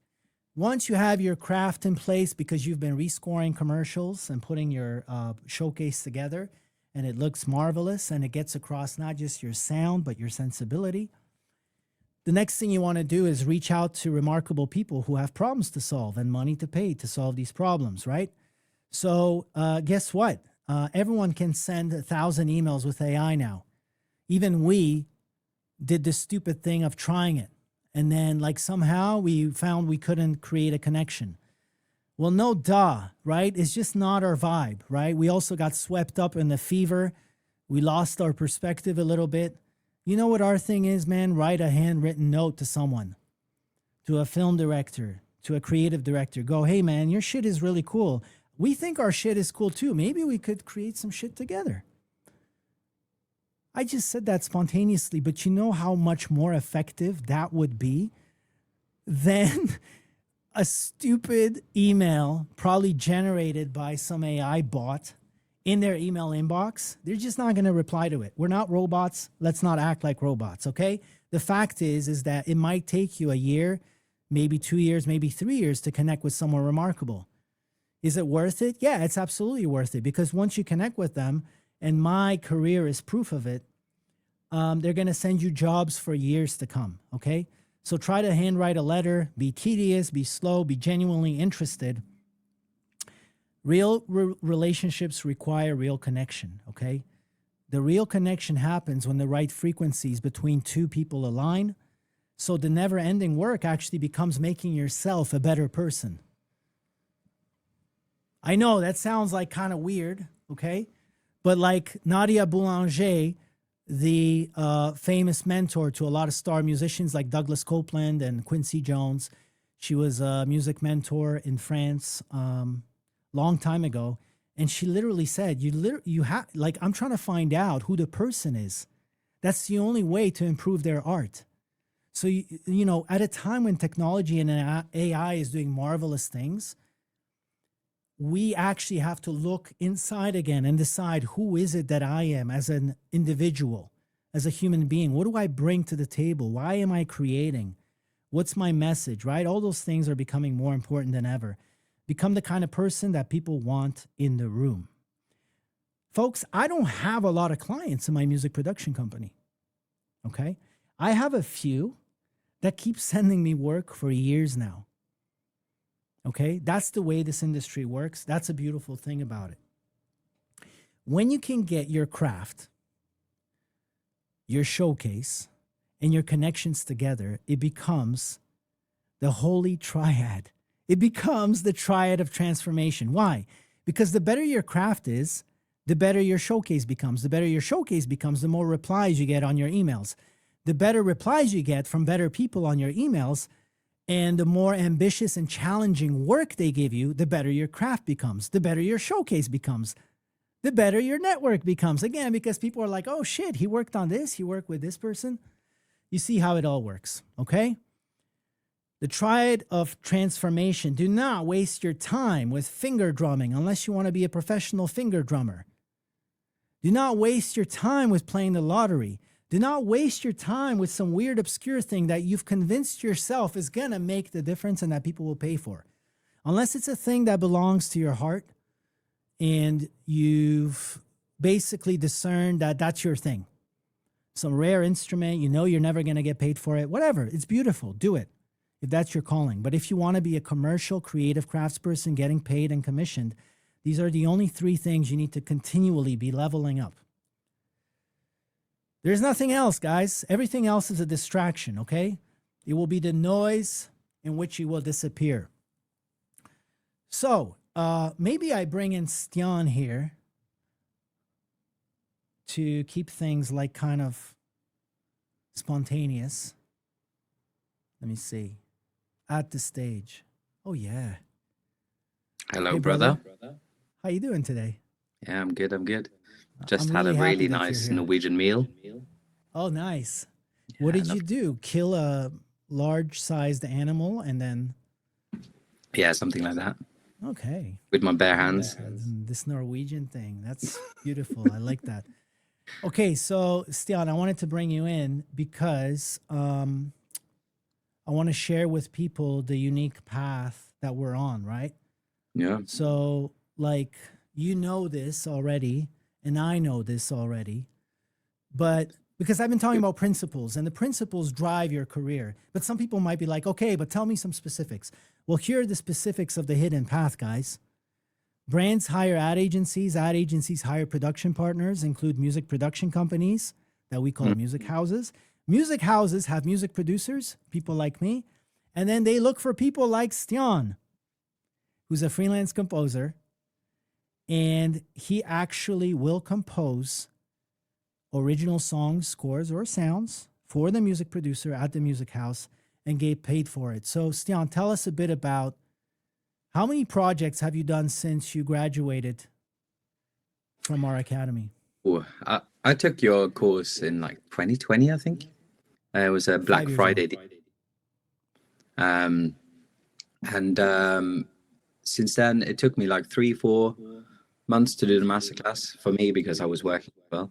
Once you have your craft in place because you've been rescoring commercials and putting your showcase together, and it looks marvelous and it gets across not just your sound, but your sensibility, the next thing you want to do is reach out to remarkable people who have problems to solve and money to pay to solve these problems, right? So guess what? Everyone can send 1,000 emails with AI now. Even we did the stupid thing of trying it. And then like somehow we found we couldn't create a connection. Well, no duh, right? It's just not our vibe, right? We also got swept up in the fever. We lost our perspective a little bit. You know what our thing is, man? Write a handwritten note to someone, to a film director, to a creative director. Go, hey man, your shit is really cool. We think our shit is cool too. Maybe we could create some shit together. I just said that spontaneously, but you know how much more effective that would be than a stupid email, probably generated by some AI bot in their email inbox, they're just not going to reply to it. We're not robots. Let's not act like robots, okay? The fact is that it might take you a year, maybe 2 years, maybe 3 years to connect with someone remarkable. Is it worth it? Yeah, it's absolutely worth it, because once you connect with them, and my career is proof of it, they're going to send you jobs for years to come, okay? So try to handwrite a letter, be tedious, be slow, be genuinely interested. Real relationships require real connection, okay? The real connection happens when the right frequencies between two people align. So the never-ending work actually becomes making yourself a better person. I know that sounds like kind of weird, okay? But like Nadia Boulanger, the famous mentor to a lot of star musicians like Douglas Copeland and Quincy Jones, she was a music mentor in France long time ago. And she literally said, you have, like, I'm trying to find out who the person is. That's the only way to improve their art. So, you know, at a time when technology and AI is doing marvelous things, we actually have to look inside again and decide, who is it that I am as an individual, as a human being? What do I bring to the table? Why am I creating? What's my message, right? All those things are becoming more important than ever. Become the kind of person that people want in the room. Folks, I don't have a lot of clients in my music production company, okay? I have a few that keep sending me work for years now. Okay, that's the way this industry works. That's a beautiful thing about it. When you can get your craft, your showcase, and your connections together, it becomes the holy triad. It becomes the triad of transformation. Why? Because the better your craft is, the better your showcase becomes. The better your showcase becomes, the more replies you get on your emails. The better replies you get from better people on your emails, and the more ambitious and challenging work they give you, the better your craft becomes, the better your showcase becomes, the better your network becomes. Again, because people are like, oh shit, he worked on this, he worked with this person. You see how it all works, okay? The triad of transformation. Do not waste your time with finger drumming unless you want to be a professional finger drummer. Do not waste your time with playing the lottery. Do not waste your time with some weird, obscure thing that you've convinced yourself is going to make the difference and that people will pay for. Unless it's a thing that belongs to your heart and you've basically discerned that that's your thing. Some rare instrument, you know you're never going to get paid for it. Whatever, it's beautiful. Do it if that's your calling. But if you want to be a commercial, creative craftsperson getting paid and commissioned, these are the only 3 things you need to continually be leveling up. There's nothing else, guys. Everything else is a distraction, okay? It will be the noise in which you will disappear. So maybe I bring in Stian here to keep things like kind of spontaneous. Let me see. At the stage. Oh, yeah. Hello, Hey, brother. How you doing today? Yeah, I'm good. Just I'm had really a happy really that you're nice here. Norwegian meal. Oh, nice. What did you do? Kill a large-sized animal and then... Yeah, something like that. Okay. With my bare hands. This Norwegian thing. That's beautiful. I like that. Okay, so Stian, I wanted to bring you in because I want to share with people the unique path that we're on, right? Yeah. So, like, you know this already, and I know this already, but because I've been talking about principles, and the principles drive your career. But some people might be like, okay, but tell me some specifics. Well, here are the specifics of the hidden path, guys. Brands hire ad agencies hire production partners, include music production companies that we call music houses. Music houses have music producers, people like me, and then they look for people like Stian, who's a freelance composer, and he actually will compose original songs, scores, or sounds for the music producer at the music house and get paid for it. So, Stian, tell us a bit about how many projects have you done since you graduated from our academy? Ooh, I took your course in like 2020, I think. It was a Black Friday. And since then, it took me like 3-4 months to do the masterclass for me because I was working as well.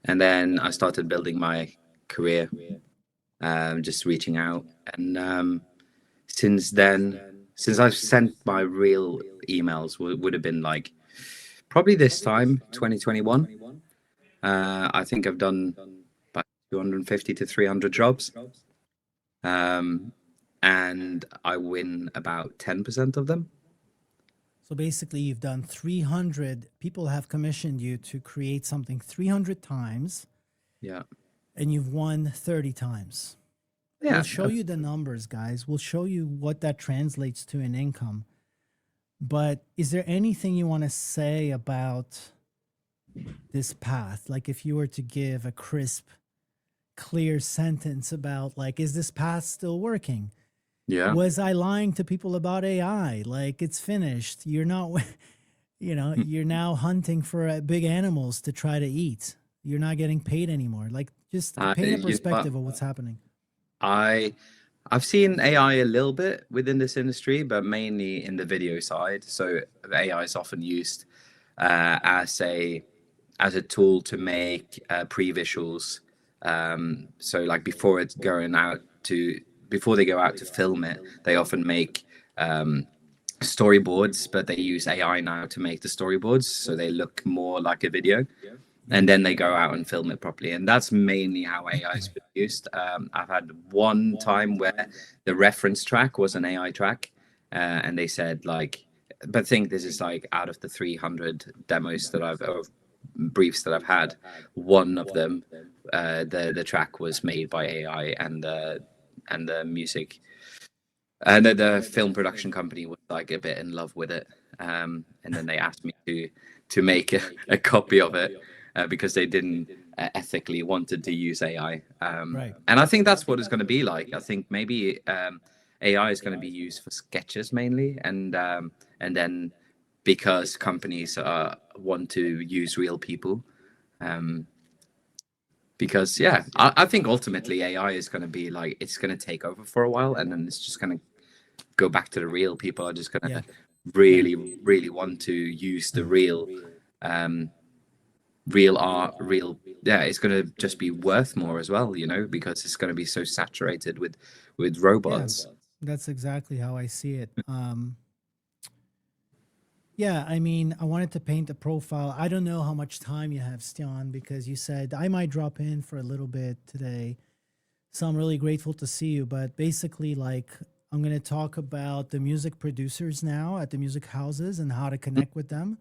And then I started building my career, just reaching out. And since then, since I've sent my real emails, would have been like probably this time, 2021. I think I've done about 250 to 300 jobs. And I win about 10% of them. So basically, you've done 300. People have commissioned you to create something 300 times, Yeah. and you've won 30 times. Yeah. We'll show you the numbers, guys. We'll show you what that translates to in income. But is there anything you want to say about this path? Like, if you were to give a crisp, clear sentence about, like, is this path still working? Yeah. Was I lying to people about AI? Like, it's finished. You're not, you're now hunting for big animals to try to eat. You're not getting paid anymore. Like, just paint a perspective of what's happening. I've seen AI a little bit within this industry, but mainly in the video side. So AI is often used as a tool to make pre-visuals. So like before they go out to film it, they often make storyboards, but they use AI now to make the storyboards so they look more like a video. And then they go out and film it properly. And that's mainly how AI is used. I've had one time where the reference track was an AI track. And they said like, but I think this is like out of the 300 demos that or briefs that I've had, one of them, the track was made by AI, and the music. And the film production company was like a bit in love with it. And then they asked me to make a copy of it. Because they didn't ethically wanted to use AI. Right. And I think that's what it's going to be like. I think maybe AI is going to be used for sketches mainly. And then because companies want to use real people. Because, yeah, I think ultimately AI is going to be like, it's going to take over for a while. And then it's just going to go back to the real. People are just going to really, really want to use the real art, it's going to just be worth more as well, because it's going to be so saturated with robots. That's exactly how I see it. Yeah, I mean, I wanted to paint a profile. I don't know how much time you have, Stian, because you said I might drop in for a little bit today. So I'm really grateful to see you. But basically, like, I'm going to talk about the music producers now at the music houses and how to connect with them.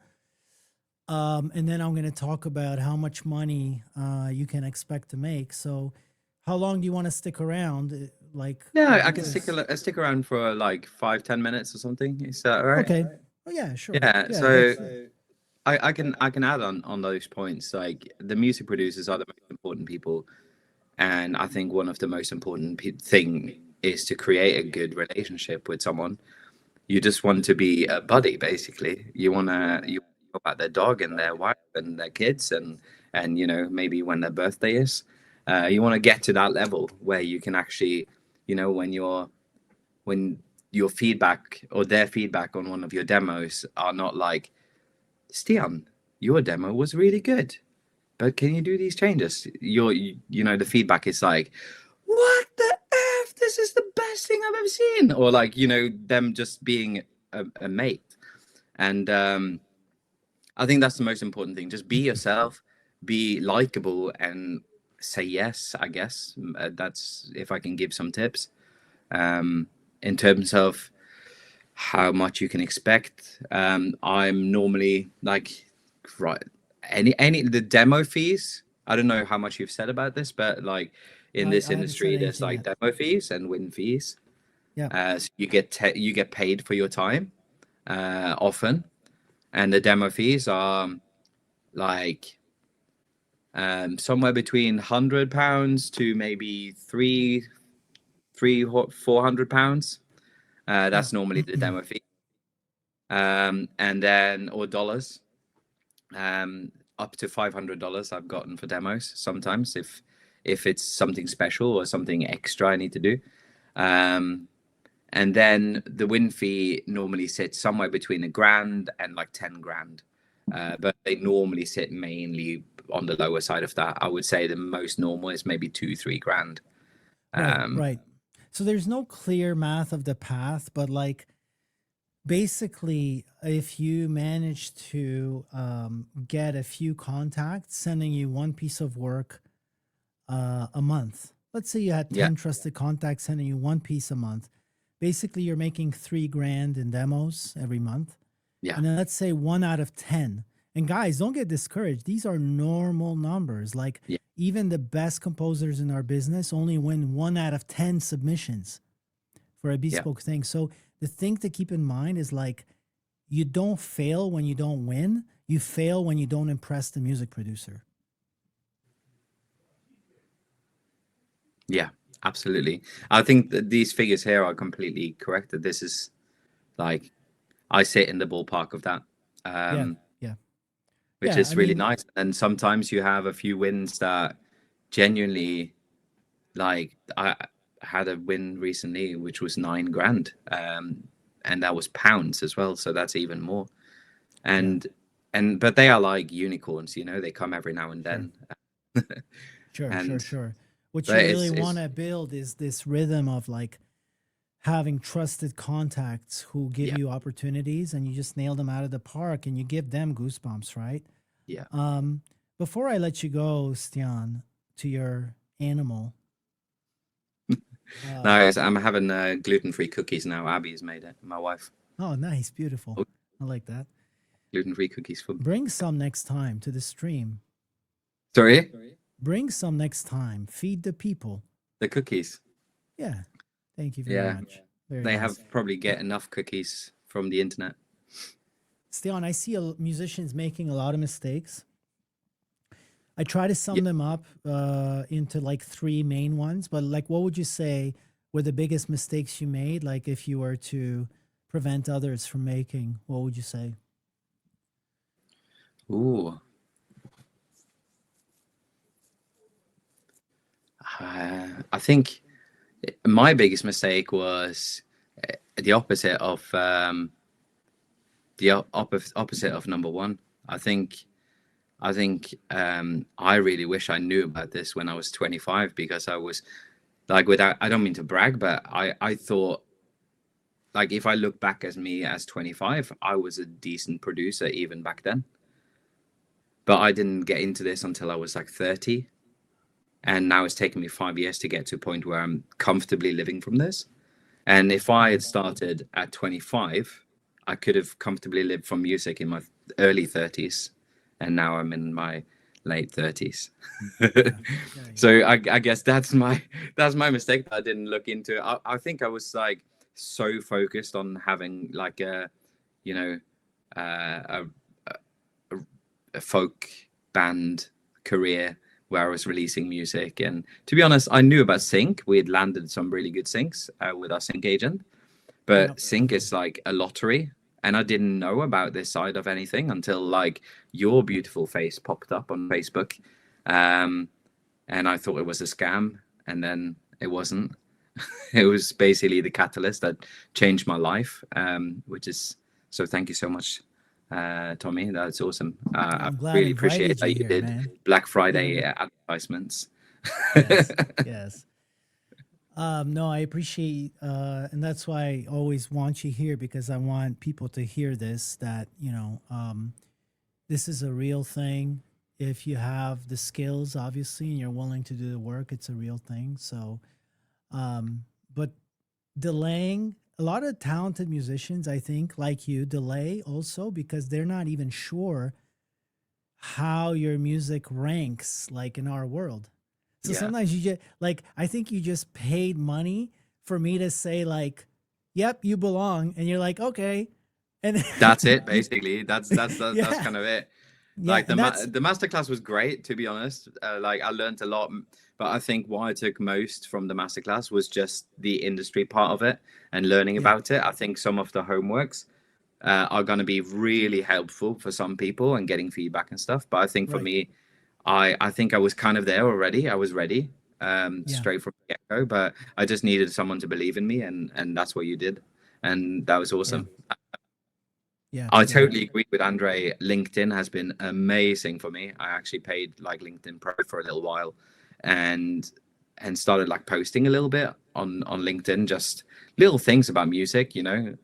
And then I'm going to talk about how much money you can expect to make. So how long do you want to stick around? Like, yeah, I can stick around for like 5-10 minutes or something. Is that all right? Okay. Oh yeah, sure. Yeah, so I can add on those points. Like, the music producers are the most important people, and I think one of the most important thing is to create a good relationship with someone. You just want to be a buddy, basically. You talk about their dog and their wife and their kids, and maybe when their birthday is. You want to get to that level where you can actually, when your feedback or their feedback on one of your demos are not like, Stian, your demo was really good, but can you do these changes? The feedback is like, what the F? This is the best thing I've ever seen. Or like, them just being a mate. And I think that's the most important thing. Just be yourself, be likable, and say yes, I guess. That's if I can give some tips. In terms of how much you can expect, I'm normally like, right, any the demo fees. I don't know how much you've said about this, but like in this industry, there's like demo fees and win fees. Yeah. So you get paid for your time often, and the demo fees are like somewhere between £100 to maybe £400. That's normally the demo fee. And then, or dollars, up to $500 I've gotten for demos sometimes if it's something special or something extra I need to do. And then the win fee normally sits somewhere between $1,000 and like 10 grand. But they normally sit mainly on the lower side of that. I would say the most normal is maybe 2-3 grand. Right. So there's no clear math of the path, but like basically, if you manage to get a few contacts sending you one piece of work a month, let's say you had 10 trusted contacts sending you one piece a month, basically you're making 3 grand in demos every month. Yeah. And then let's say 1 out of 10. And guys, don't get discouraged. These are normal numbers. Like even the best composers in our business only win 1 out of 10 submissions for a bespoke thing. So the thing to keep in mind is like, you don't fail when you don't win. You fail when you don't impress the music producer. Yeah, absolutely. I think that these figures here are completely correct. That this is like, I sit in the ballpark of that. Which is really nice. And sometimes you have a few wins that genuinely, like I had a win recently, which was 9 grand. And that was pounds as well. So that's even more. But they are like unicorns, you know, they come every now and then. Sure. What you really want to build is this rhythm of like having trusted contacts who give you opportunities, and you just nail them out of the park and you give them goosebumps, right? Yeah. Before I let you go, Stian, to your animal. Nice. I'm having gluten-free cookies now. Abby's made it, my wife. Oh, nice. Beautiful. I like that. Gluten-free cookies for... Bring some next time to the stream. Sorry? Bring some next time. Feed the people. The cookies. Yeah. Thank you very much. They have probably get enough cookies from the internet. Stian, I see musicians making a lot of mistakes. I try to sum them up into like 3 main ones, but like, what would you say were the biggest mistakes you made? Like if you were to prevent others from making, what would you say? Ooh. I think my biggest mistake was the opposite of number one. I think I really wish I knew about this when I was 25, because I was like, I don't mean to brag, but I thought, like, if I look back as me as 25, I was a decent producer even back then. But I didn't get into this until I was like 30. And now it's taken me 5 years to get to a point where I'm comfortably living from this. And if I had started at 25, I could have comfortably lived from music in my early 30s. And now I'm in my late 30s. So I guess that's my mistake, that I didn't look into it. I think I was like so focused on having like a folk band career where I was releasing music. And to be honest, I knew about sync. We had landed some really good syncs with our sync agent, but sync is like a lottery. And I didn't know about this side of anything until like your beautiful face popped up on Facebook. And I thought it was a scam, and then it wasn't. It was basically the catalyst that changed my life, so thank you so much, Tommy. That's awesome. I really appreciate that you did, man. Black Friday advertisements. Yes. No, I appreciate, and that's why I always want you here, because I want people to hear this, that, this is a real thing. If you have the skills, obviously, and you're willing to do the work, it's a real thing. So, but delaying, a lot of talented musicians, I think, like you, delay also because they're not even sure how your music ranks, like in our world. So sometimes you just like, I think you just paid money for me to say like, yep, you belong. And you're like, okay. And that's it, basically. That's kind of it. Like the masterclass was great, to be honest. Like I learned a lot, but I think what I took most from the masterclass was just the industry part of it and learning about it. I think some of the homeworks are going to be really helpful for some people and getting feedback and stuff. But I think for me, I think I was kind of there already. I was ready. Yeah. straight from the get-go, but I just needed someone to believe in me, and that's what you did, and that was Yeah. awesome. Yeah. I It's great. totally agree with Andre. LinkedIn has been amazing for me. I actually paid like LinkedIn Pro for a little while, and started like posting a little bit on LinkedIn, just little things about music, you know.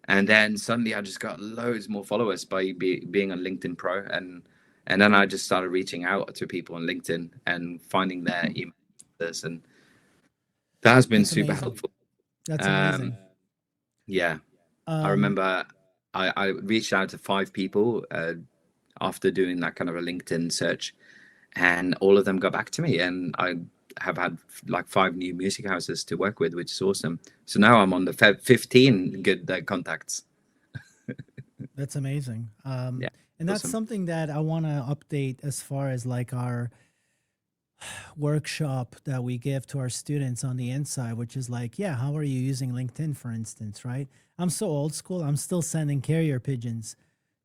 And then suddenly I just got loads more followers by being on LinkedIn Pro, and then I just started reaching out to people on LinkedIn and finding their emails, and that has been That's super amazing. helpful. That's Um, amazing. yeah, I Um, remember I reached out to 5 people after doing that kind of a LinkedIn search, and all of them got back to me, and I have had like 5 new music houses to work with, which is awesome. So now I'm on the 15 good contacts. that's amazing. Yeah, And that's awesome. something that I want to update as far as like our workshop that we give to our students on the inside, which is like, yeah, how are you using LinkedIn, for instance, right? I'm so old school. I'm still sending carrier pigeons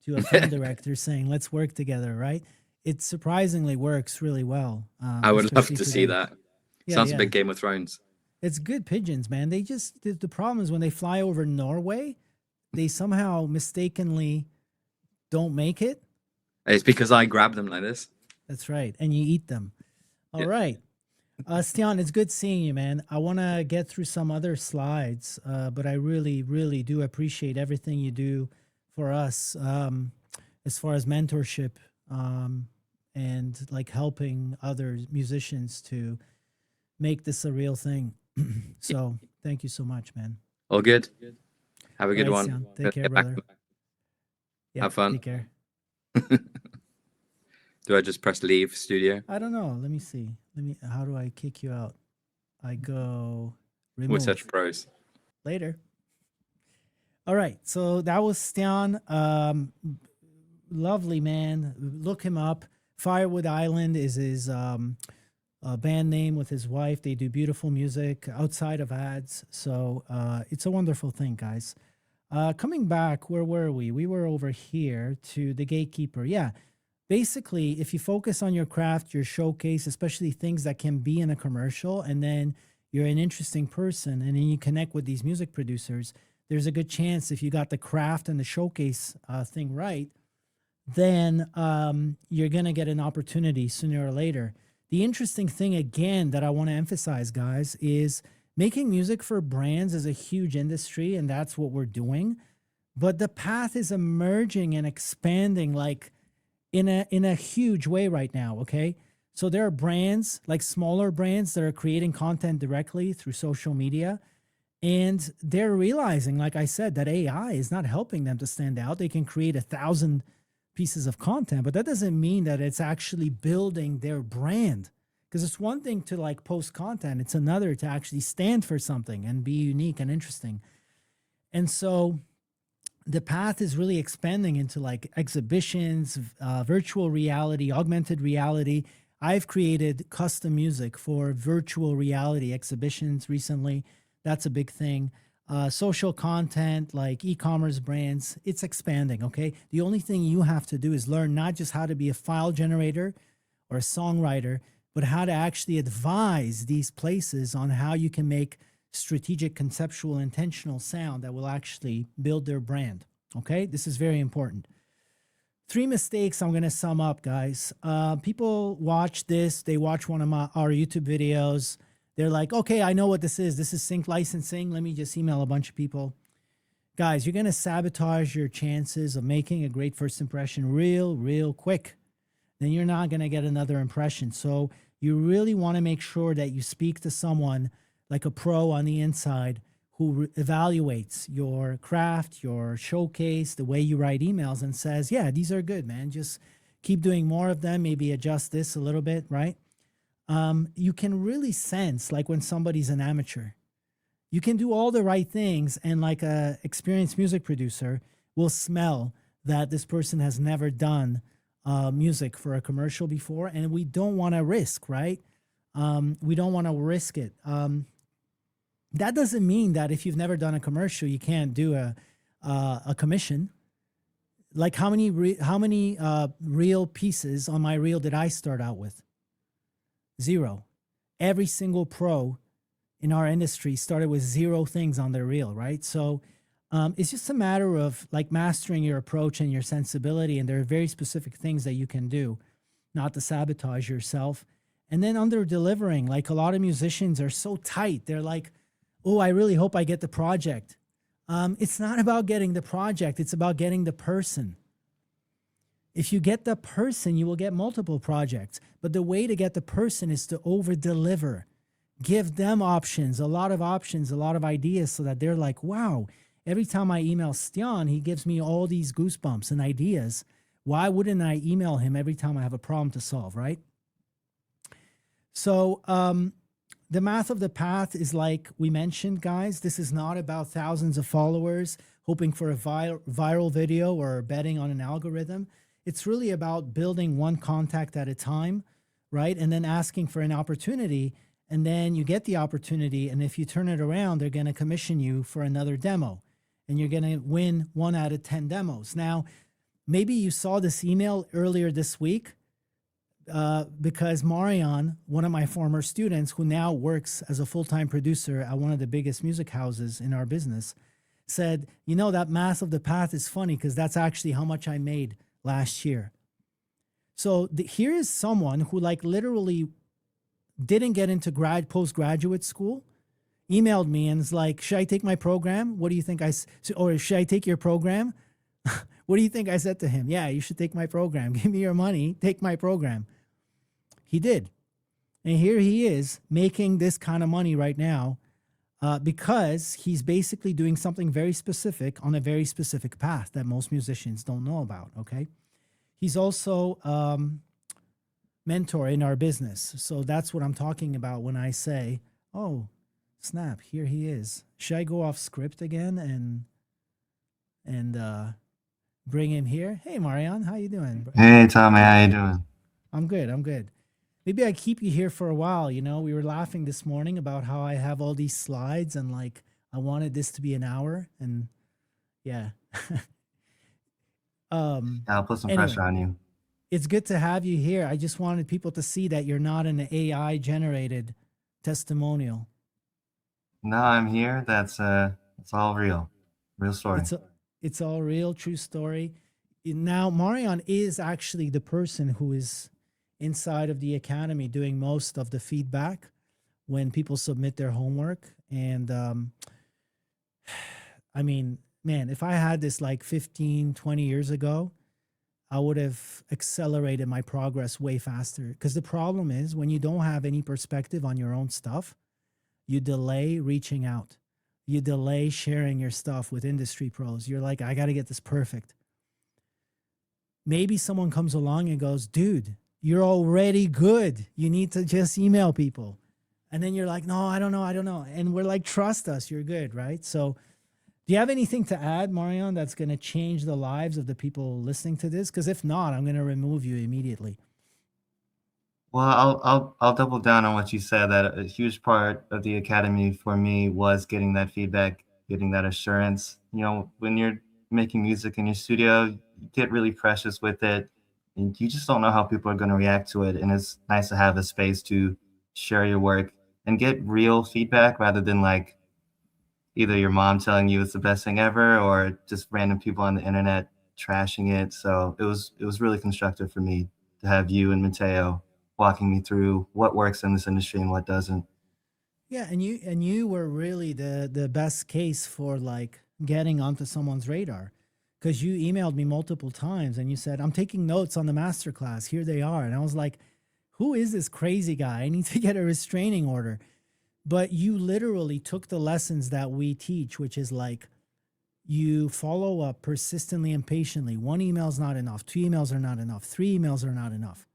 to a film director saying, let's work together, right? It surprisingly works really well, I would love especially to see today. that. Yeah, Sounds a yeah. bit Game of Thrones. It's good pigeons, man. They just, the problem is when they fly over Norway, they somehow mistakenly don't make it. It's because I grab them like this. That's right. And you eat them. All Yeah. right. Stian, it's good seeing you, man. I want to get through some other slides, but I really, really do appreciate everything you do for us as far as mentorship and like helping other musicians to make this a real thing. So thank you so much, man. All good. Have a All good right, one. Stian. Take Gonna care, get back. brother. Yeah, Have fun. take care. Do I just press leave studio? I don't know. Let me see. How do I kick you out? I go We're remove. such pros. Later. All right. So that was Stian. Lovely man. Look him up. Firewood Island is his band name with his wife. They do beautiful music outside of ads. So it's a wonderful thing, guys. Coming back, where were we? We were over here to the gatekeeper. Yeah. Basically, if you focus on your craft, your showcase, especially things that can be in a commercial, and then you're an interesting person and then you connect with these music producers, there's a good chance if you got the craft and the showcase thing right, then you're going to get an opportunity sooner or later. The interesting thing, again, that I want to emphasize, guys, is making music for brands is a huge industry, and that's what we're doing. But the path is emerging and expanding like in a huge way right now, okay? So there are brands, like smaller brands that are creating content directly through social media, and they're realizing, like I said, that AI is not helping them to stand out. They can create 1,000 pieces of content, but that doesn't mean that it's actually building their brand. Because it's one thing to like post content, it's another to actually stand for something and be unique and interesting. And so the path is really expanding into like exhibitions, virtual reality, augmented reality. I've created custom music for virtual reality exhibitions recently. That's a big thing. Social content like e-commerce brands, it's expanding, okay? The only thing you have to do is learn not just how to be a file generator or a songwriter, but how to actually advise these places on how you can make strategic, conceptual, intentional sound that will actually build their brand. Okay, this is very important. 3 mistakes I'm going to sum up, guys. People watch this, they watch one of our YouTube videos. They're like, okay, I know what this is. This is sync licensing. Let me just email a bunch of people. Guys, you're going to sabotage your chances of making a great first impression real quick. Then you're not going to get another impression. So you really want to make sure that you speak to someone like a pro on the inside who evaluates your craft, your showcase, the way you write emails and says, yeah, these are good, man. Just keep doing more of them, maybe adjust this a little bit, right? You can really sense like when somebody's an amateur. You can do all the right things and like a experienced music producer will smell that this person has never done music for a commercial before, and we don't want to risk, right? We don't want to risk it. That doesn't mean that if you've never done a commercial, you can't do a commission. Like how many reel pieces on my reel did I start out with? 0. every single pro in our industry started with 0 things on their reel, right? So it's just a matter of like mastering your approach and your sensibility. And there are very specific things that you can do not to sabotage yourself. And then under delivering, like a lot of musicians are so tight. They're like, oh, I really hope I get the project. It's not about getting the project. It's about getting the person. If you get the person, you will get multiple projects. But the way to get the person is to over deliver. Give them options, a lot of ideas so that they're like, wow, every time I email Stian, he gives me all these goosebumps and ideas. Why wouldn't I email him every time I have a problem to solve, right? So the math of the path is like we mentioned, guys, this is not about thousands of followers hoping for a viral video or betting on an algorithm. It's really about building one contact at a time, right? And then asking for an opportunity. And then you get the opportunity. And if you turn it around, they're going to commission you for another demo. And you're going to win 1 out of 10 demos. Now, maybe you saw this email earlier this week because Marion, one of my former students who now works as a full-time producer at one of the biggest music houses in our business, said, you know, that math of the path is funny because that's actually how much I made last year. So here is someone who like literally didn't get into postgraduate school, emailed me and is like, should I take my program? What do you think or should I take your program? What do you think I said to him? Yeah, you should take my program. Give me your money, take my program. He did. And here he is making this kind of money right now because he's basically doing something very specific on a very specific path that most musicians don't know about, okay? He's also mentor in our business. So that's what I'm talking about when I say, oh, snap, here he is. Should I go off script again and bring him here? Hey, Marian, how you doing? Hey, Tommy, how you doing? I'm good. Maybe I keep you here for a while. You know, we were laughing this morning about how I have all these slides and like I wanted this to be an hour and yeah. I'll put some Anyway. pressure on you. It's good to have you here. I just wanted people to see that you're not an AI generated testimonial. No, I'm here. That's it's all real story. It's all real, true story. Now, Marian is actually the person who is inside of the academy doing most of the feedback when people submit their homework. And I mean, man, if I had this like 15, 20 years ago, I would have accelerated my progress way faster. Because the problem is when you don't have any perspective on your own stuff, you delay reaching out. You delay sharing your stuff with industry pros. You're like, I got to get this perfect. Maybe someone comes along and goes, dude, you're already good. You need to just email people. And then you're like, no, I don't know. And we're like, trust us, you're good, right? So do you have anything to add, Marian, that's going to change the lives of the people listening to this? Because if not, I'm going to remove you immediately. Well, I'll double down on what you said, that a huge part of the academy for me was getting that feedback, getting that assurance. You know, when you're making music in your studio, you get really precious with it, and you just don't know how people are going to react to it. And it's nice to have a space to share your work and get real feedback rather than like either your mom telling you it's the best thing ever or just random people on the internet trashing it. So it was really constructive for me to have you and Mateo walking me through what works in this industry and what doesn't. Yeah, and you were really the best case for like getting onto someone's radar, because you emailed me multiple times and you said, I'm taking notes on the masterclass. Here they are. And I was like, who is this crazy guy? I need to get a restraining order. But you literally took the lessons that we teach, which is like you follow up persistently and patiently. 1 email is not enough. 2 emails are not enough. 3 emails are not enough.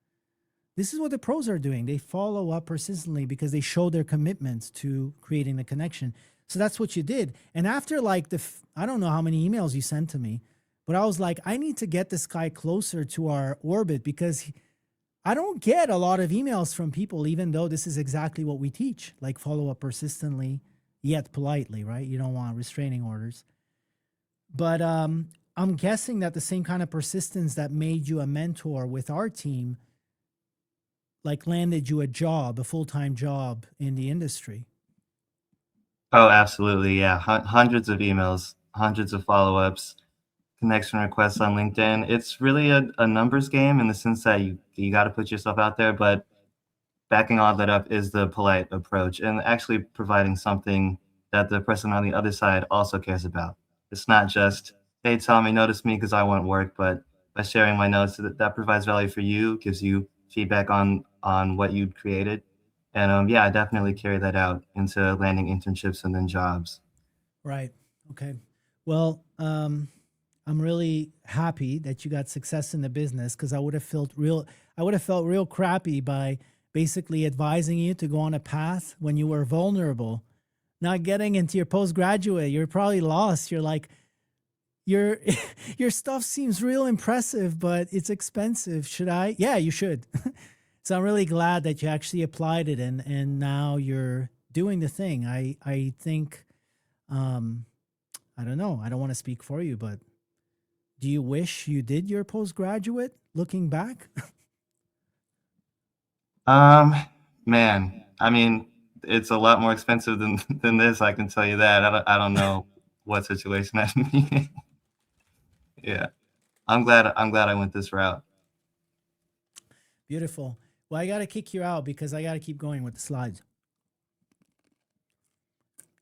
This is what the pros are doing. They follow up persistently because they show their commitment to creating the connection. So that's what you did. And after like I don't know how many emails you sent to me, but I was like, I need to get this guy closer to our orbit because I don't get a lot of emails from people, even though this is exactly what we teach, like follow up persistently, yet politely, right? You don't want restraining orders. But I'm guessing that the same kind of persistence that made you a mentor with our team like landed you a job, a full-time job in the industry. Oh, absolutely. Yeah. Hundreds of emails, hundreds of follow-ups, connection requests on LinkedIn. It's really a numbers game in the sense that you got to put yourself out there, but backing all that up is the polite approach and actually providing something that the person on the other side also cares about. It's not just, hey, Tommy, notice me because I want work, but by sharing my notes, that provides value for you, gives you feedback on what you created. And yeah, I definitely carry that out into landing internships and then jobs. Right. Okay. Well, I'm really happy that you got success in the business because I would have felt real crappy by basically advising you to go on a path when you were vulnerable, not getting into your postgraduate. You're probably lost. You're like, your your stuff seems real impressive, but it's expensive. Should I? Yeah, you should. So I'm really glad that you actually applied it and now you're doing the thing. I think I don't know. I don't want to speak for you, but do you wish you did your postgraduate looking back? Um, Man, I mean, it's a lot more expensive than this. I can tell you that. I don't know what situation I'm in. Yeah, I'm glad I went this route. Beautiful. Well, I got to kick you out because I got to keep going with the slides.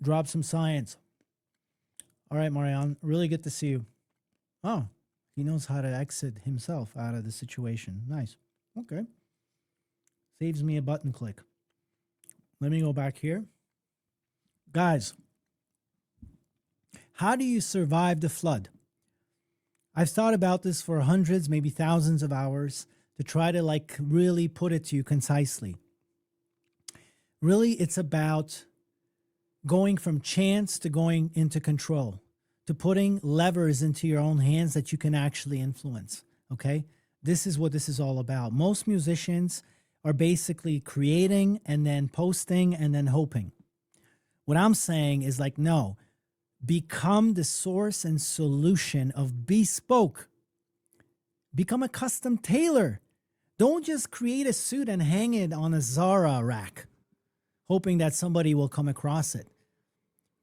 Drop some science. All right, Marianne, really good to see you. Oh, he knows how to exit himself out of the situation. Nice. Okay. Saves me a button click. Let me go back here. Guys, how do you survive the flood? I've thought about this for hundreds, maybe thousands of hours to try to like really put it to you concisely. Really, it's about going from chance to going into control, to putting levers into your own hands that you can actually influence. Okay? This is what this is all about. Most musicians are basically creating and then posting and then hoping. What I'm saying is like, no, become the source and solution of bespoke. Become a custom tailor. Don't just create a suit and hang it on a Zara rack, hoping that somebody will come across it.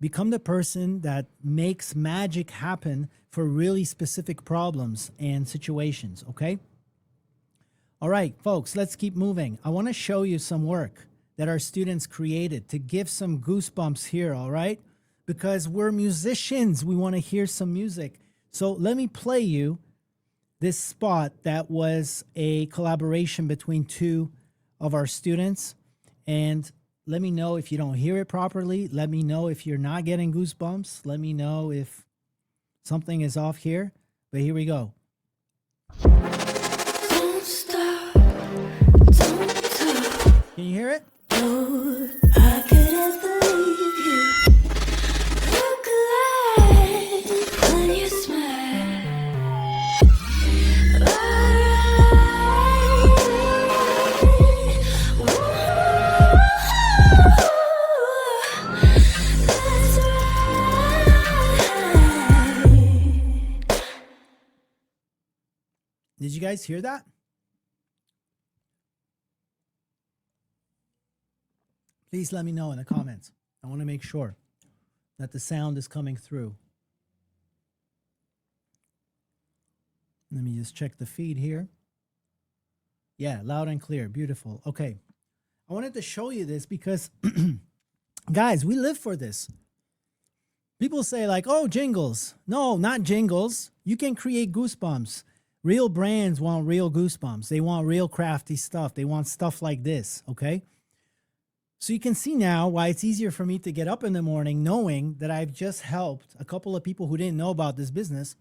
Become the person that makes magic happen for really specific problems and situations, okay? All right, folks, let's keep moving. I want to show you some work that our students created to give some goosebumps here, all right? Because we're musicians, we want to hear some music. So let me play you this spot that was a collaboration between two of our students. And let me know if you don't hear it properly. Let me know if you're not getting goosebumps. Let me know if something is off here. But here we go. Don't stop, don't stop. Can you hear it? Oh, I could ever leave you. Look alive when you smile. That's right. Did you guys hear that? Please let me know in the comments. I want to make sure that the sound is coming through. Let me just check the feed here. Yeah, loud and clear. Beautiful. Okay. I wanted to show you this because, guys, we live for this. People say like, oh, jingles. No, not jingles. You can create goosebumps. Real brands want real goosebumps. They want real crafty stuff. They want stuff like this, okay? So you can see now why it's easier for me to get up in the morning knowing that I've just helped a couple of people who didn't know about this business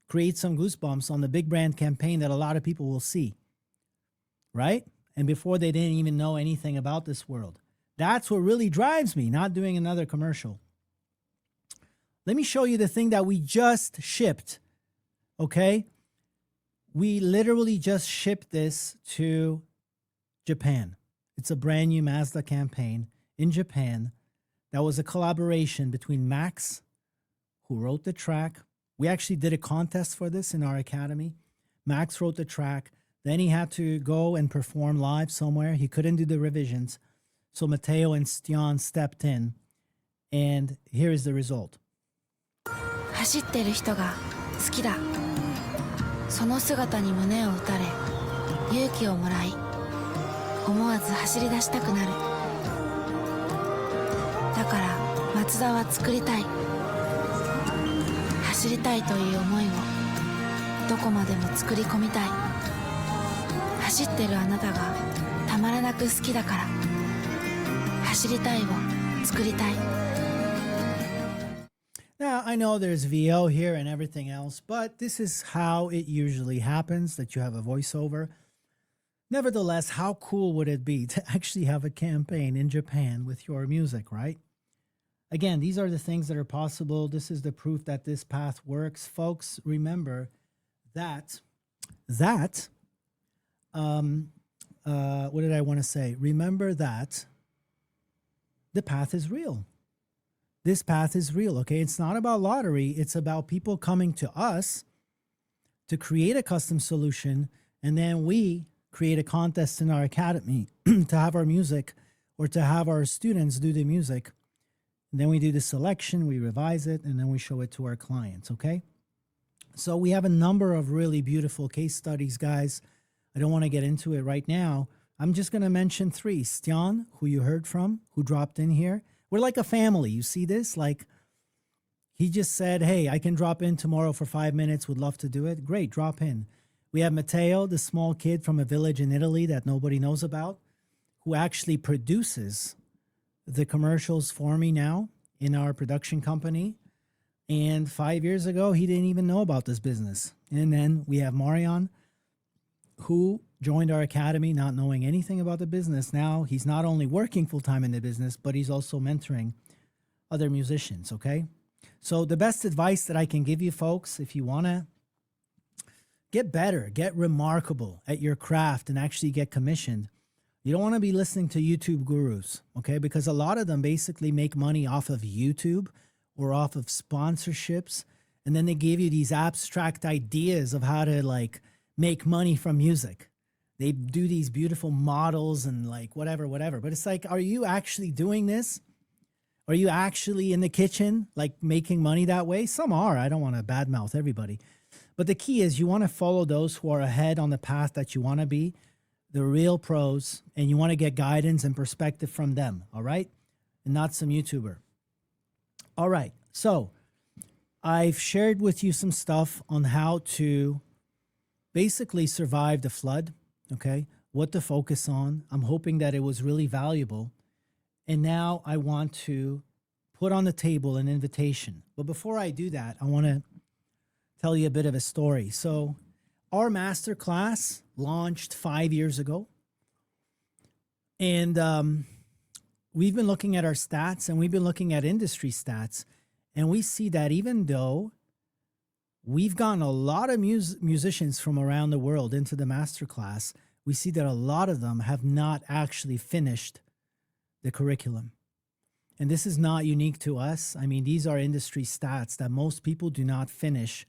create some goosebumps on the big brand campaign that a lot of people will see, right? And before they didn't even know anything about this world. That's what really drives me, not doing another commercial. Let me show you the thing that we just shipped, okay? We literally just shipped this to Japan. It's a brand new Mazda campaign in Japan. That was a collaboration between Max, who wrote the track. We actually did a contest for this in our academy. Max wrote the track. Then he had to go and perform live somewhere. He couldn't do the revisions. So Matteo and Stian stepped in. And here is the result. 走ってる人が好きだ。その姿に胸を打たれ、勇気をもらい、思わず走り出したくなる。だから松田は作りたい。走りたいという思いをどこまでも作り込みたい。走ってるあなたがたまらなく好きだから。走りたいを作りたい。Now, I know there's VO here and everything else, but this is how it usually happens, that you have a voiceover. Nevertheless, how cool would it be to actually have a campaign in Japan with your music, right? Again, these are the things that are possible. This is the proof that this path works. Folks, remember that, what did I want to say? Remember that the path is real. This path is real, okay? It's not about lottery. It's about people coming to us to create a custom solution, and then we create a contest in our academy to have our music or to have our students do the music. And then we do the selection, we revise it, and then we show it to our clients, okay? So we have a number of really beautiful case studies, guys. I don't want to get into it right now. I'm just going to mention 3. Stian, who you heard from, who dropped in here. We're like a family. You see this? Like, he just said, hey, I can drop in tomorrow for 5 minutes. Would love to do it. Great, drop in. We have Matteo, the small kid from a village in Italy that nobody knows about, who actually produces the commercials for me now in our production company. And 5 years ago, he didn't even know about this business. And then we have Marion, who joined our academy not knowing anything about the business. Now he's not only working full-time in the business, but he's also mentoring other musicians, okay? So the best advice that I can give you folks, if you want to get better, get remarkable at your craft and actually get commissioned, you don't want to be listening to YouTube gurus, okay? Because a lot of them basically make money off of YouTube or off of sponsorships. And then they give you these abstract ideas of how to like make money from music. They do these beautiful models and like whatever. But it's like, are you actually doing this? Are you actually in the kitchen, like making money that way? Some are. I don't want to badmouth everybody. But the key is you want to follow those who are ahead on the path that you want to be, the real pros, and you want to get guidance and perspective from them, all right? And not some YouTuber. All right. So I've shared with you some stuff on how to basically survive the flood. Okay, what to focus on. I'm hoping that it was really valuable. And now I want to put on the table an invitation. But before I do that, I want to tell you a bit of a story. So our masterclass launched 5 years ago. And we've been looking at our stats and we've been looking at industry stats. And we see that even though we've gotten a lot of musicians from around the world into the masterclass, we see that a lot of them have not actually finished the curriculum. And this is not unique to us. I mean, these are industry stats that most people do not finish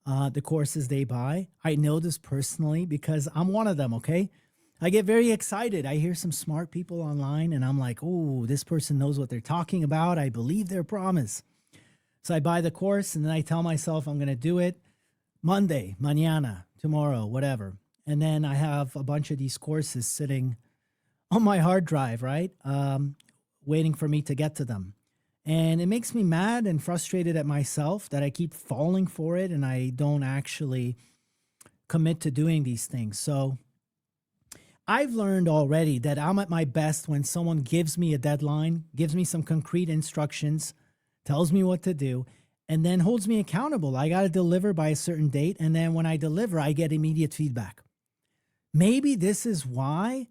the courses they buy. I know this personally because I'm one of them, okay? I get very excited. I hear some smart people online and I'm like, oh, this person knows what they're talking about. I believe their promise. So I buy the course and then I tell myself I'm going to do it Monday, mañana, tomorrow, whatever. And then I have a bunch of these courses sitting on my hard drive, right? Waiting for me to get to them. And it makes me mad and frustrated at myself that I keep falling for it and I don't actually commit to doing these things. So I've learned already that I'm at my best when someone gives me a deadline, gives me some concrete instructions, tells me what to do, and then holds me accountable. I got to deliver by a certain date. And then when I deliver, I get immediate feedback. Maybe this is why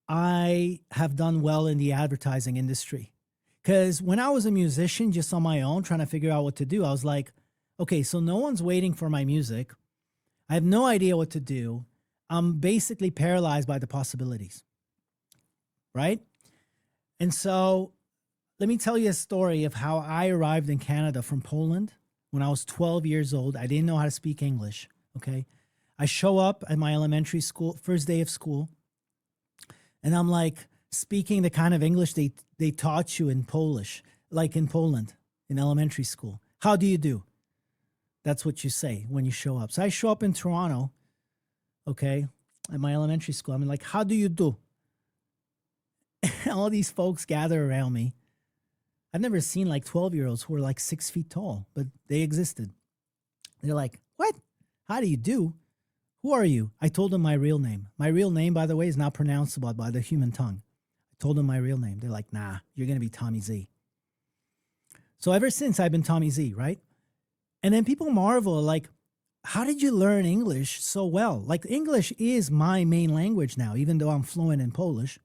I have done well in the advertising industry. Because when I was a musician just on my own, trying to figure out what to do, I was like, okay, so no one's waiting for my music. I have no idea what to do. I'm basically paralyzed by the possibilities, right? And so let me tell you a story of how I arrived in Canada from Poland when I was 12 years old. I didn't know how to speak English, okay? I show up at my elementary school, first day of school, and I'm like speaking the kind of English they taught you in Polish, like in Poland, in elementary school. How do you do? That's what you say when you show up. So I show up in Toronto, okay, at my elementary school. I'm like, how do you do? All these folks gather around me. I've never seen like 12-year-olds who are like 6 feet tall, but they existed. They're like, what? How do you do? Who are you? I told them my real name. My real name, by the way, is not pronounceable by the human tongue. I told them my real name. They're like, nah, you're going to be Tommy Zee. So ever since I've been Tommy Zee, right? And then people marvel, like, how did you learn English so well? Like, English is my main language now, even though I'm fluent in Polish.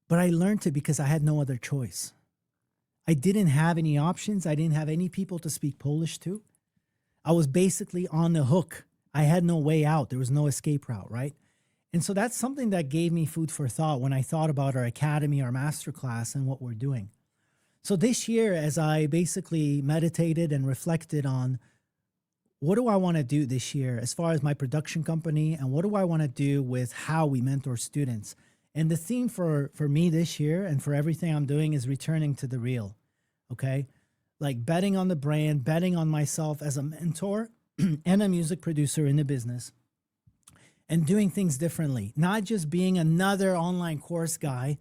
But I learned it because I had no other choice. I didn't have any options. I didn't have any people to speak Polish to. I was basically on the hook. I had no way out. There was no escape route, right? And so that's something that gave me food for thought when I thought about our academy, our masterclass, and what we're doing. So this year, as I basically meditated and reflected on what do I want to do this year as far as my production company, and what do I want to do with how we mentor students. And the theme for me this year and for everything I'm doing is returning to the real, okay? Like betting on the brand, betting on myself as a mentor and a music producer in the business, and doing things differently, not just being another online course guy,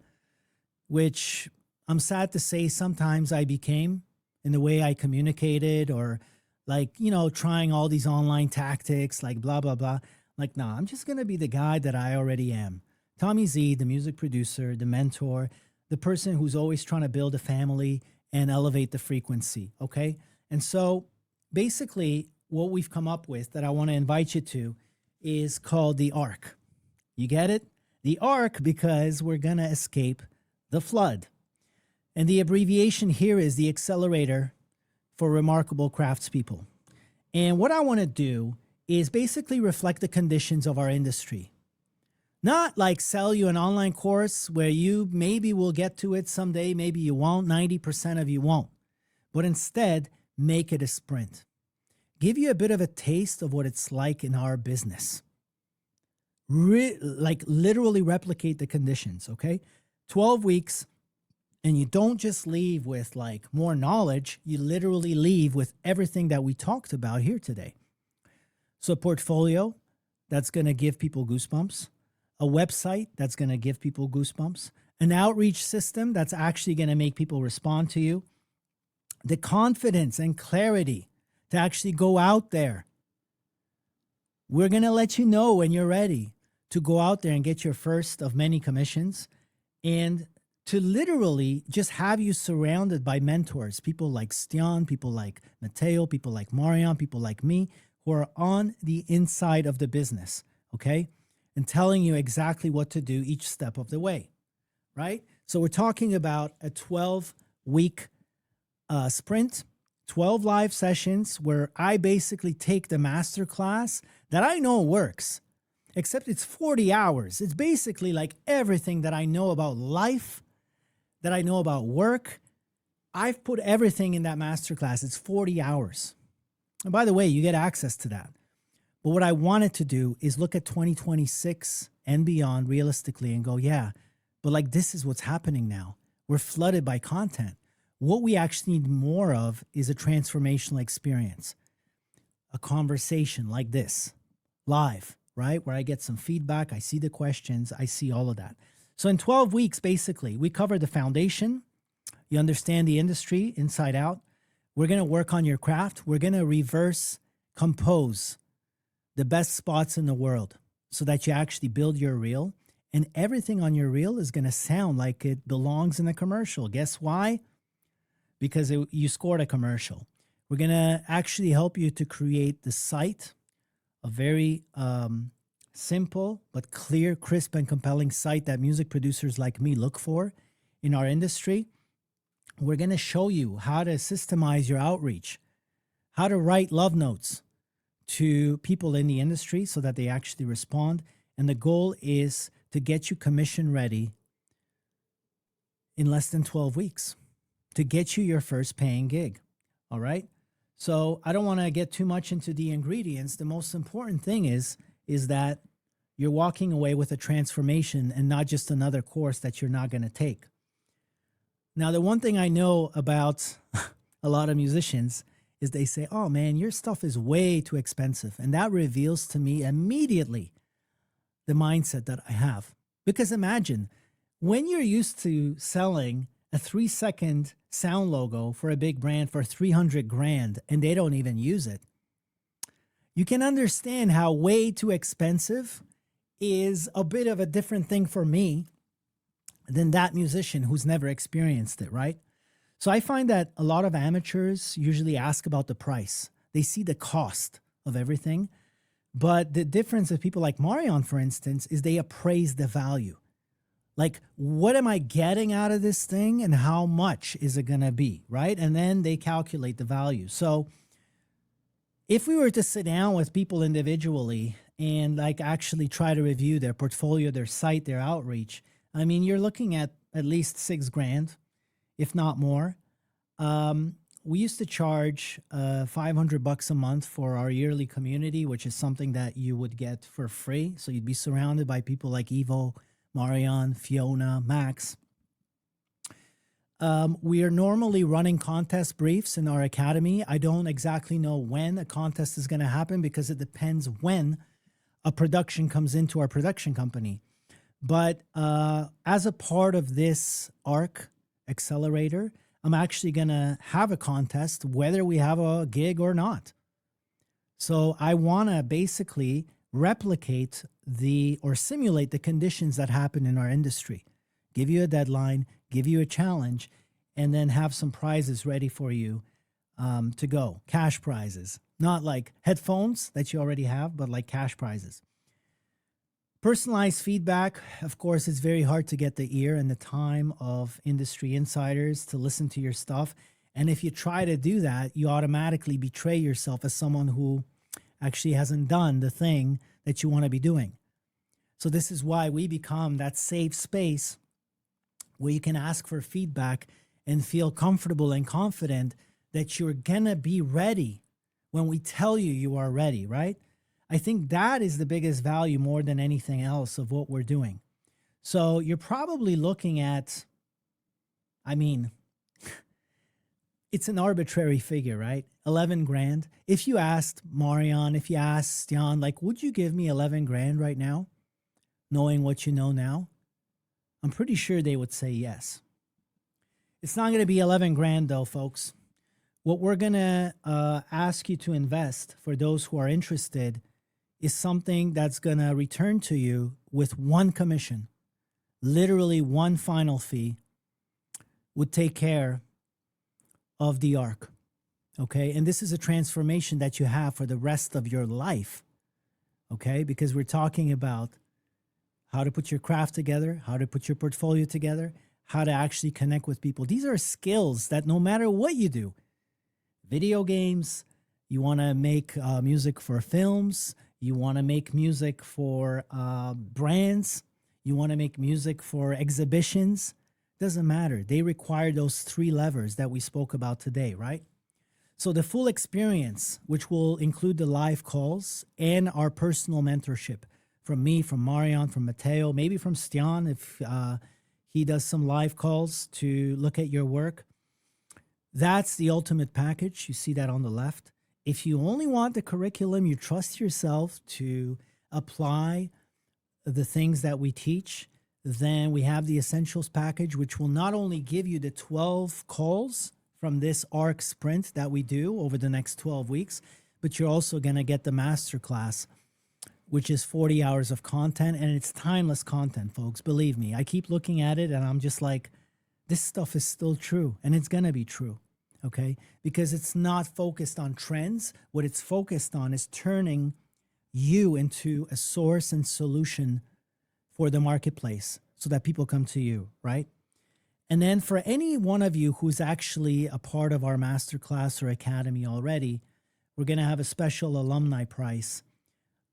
which I'm sad to say sometimes I became in the way I communicated, or like, you know, trying all these online tactics, like blah, blah, blah. Like, nah, I'm just going to be the guy that I already am. Tommy Zee, the music producer, the mentor, the person who's always trying to build a family and elevate the frequency, okay? And so basically what we've come up with that I want to invite you to is called the ARC. You get it? The ARC, because we're going to escape the flood. And the abbreviation here is the accelerator for remarkable craftspeople. And what I want to do is basically reflect the conditions of our industry. Not like sell you an online course where you maybe will get to it someday, maybe you won't, 90% of you won't. But instead, make it a sprint. Give you a bit of a taste of what it's like in our business. Like literally replicate the conditions, okay? 12 weeks, and you don't just leave with like more knowledge, you literally leave with everything that we talked about here today. So a portfolio that's going to give people goosebumps, a website that's going to give people goosebumps, an outreach system that's actually going to make people respond to you, the confidence and clarity to actually go out there. We're going to let you know when you're ready to go out there and get your first of many commissions, and to literally just have you surrounded by mentors, people like Stian, people like Matteo, people like Marian, people like me, who are on the inside of the business, okay? And telling you exactly what to do each step of the way, right? So we're talking about a 12-week sprint, 12 live sessions where I basically take the master class that I know works, except it's 40 hours. It's basically like everything that I know about life, that I know about work. I've put everything in that master class. It's 40 hours. And by the way, you get access to that. But what I wanted to do is look at 2026 and beyond realistically and go, yeah, but like this is what's happening now. We're flooded by content. What we actually need more of is a transformational experience, a conversation like this, live, right? Where I get some feedback, I see the questions, I see all of that. So in 12 weeks, basically, we cover the foundation. You understand the industry inside out. We're going to work on your craft. We're going to reverse compose the best spots in the world so that you actually build your reel, and everything on your reel is going to sound like it belongs in a commercial. Guess why? Because you scored a commercial. We're going to actually help you to create the site, a very simple but clear, crisp, and compelling site that music producers like me look for in our industry. We're going to show you how to systemize your outreach, how to write love notes to people in the industry so that they actually respond. And the goal is to get you commission ready in less than 12 weeks, to get you your first paying gig. All right. So I don't want to get too much into the ingredients. The most important thing is that you're walking away with a transformation and not just another course that you're not going to take. Now, the one thing I know about a lot of musicians is they say, "Oh man, your stuff is way too expensive." And that reveals to me immediately the mindset that I have. Because imagine when you're used to selling a 3-second sound logo for a big brand for 300 grand and they don't even use it, you can understand how way too expensive is a bit of a different thing for me than that musician who's never experienced it, right? So I find that a lot of amateurs usually ask about the price. They see the cost of everything. But the difference of people like Marion, for instance, is they appraise the value. Like, what am I getting out of this thing and how much is it going to be, right? And then they calculate the value. So if we were to sit down with people individually and like actually try to review their portfolio, their site, their outreach, I mean, you're looking at least 6 grand, if not more. We used to charge $500 a month for our yearly community, which is something that you would get for free. So you'd be surrounded by people like Evo, Marion, Fiona, Max. We are normally running contest briefs in our academy. I don't exactly know when a contest is going to happen because it depends when a production comes into our production company. But as a part of this ARC accelerator, I'm actually going to have a contest whether we have a gig or not. So I want to basically replicate or simulate the conditions that happen in our industry. Give you a deadline, give you a challenge, and then have some prizes ready for you to go. Cash prizes. Not like headphones that you already have, but like cash prizes. Personalized feedback, of course, is very hard to get the ear and the time of industry insiders to listen to your stuff. And if you try to do that, you automatically betray yourself as someone who actually hasn't done the thing that you want to be doing. So this is why we become that safe space where you can ask for feedback and feel comfortable and confident that you're going to be ready when we tell you you are ready, right? I think that is the biggest value more than anything else of what we're doing. So you're probably looking at, I mean, it's an arbitrary figure, right? 11 grand. If you asked Marion, if you asked Stian, like, would you give me 11 grand right now, knowing what you know now? I'm pretty sure they would say yes. It's not going to be 11 grand though, folks. What we're going to ask you to invest for those who are interested is something that's going to return to you with one commission. Literally one final fee would take care of the arc. Okay. And this is a transformation that you have for the rest of your life. Okay. Because we're talking about how to put your craft together, how to put your portfolio together, how to actually connect with people. These are skills that no matter what you do, video games, you want to make music for films, you want to make music for brands, you want to make music for exhibitions, doesn't matter. They require those 3 levers that we spoke about today, right? So the full experience, which will include the live calls and our personal mentorship from me, from Marion, from Matteo, maybe from Stian, if he does some live calls to look at your work. That's the ultimate package. You see that on the left. If you only want the curriculum, you trust yourself to apply the things that we teach, then we have the essentials package, which will not only give you the 12 calls from this ARC sprint that we do over the next 12 weeks, but you're also going to get the masterclass, which is 40 hours of content, and it's timeless content, folks. Believe me, I keep looking at it and I'm just like, this stuff is still true, and it's going to be true. Okay, because it's not focused on trends. What it's focused on is turning you into a source and solution for the marketplace so that people come to you, right? And then for any one of you who's actually a part of our masterclass or academy already, we're going to have a special alumni price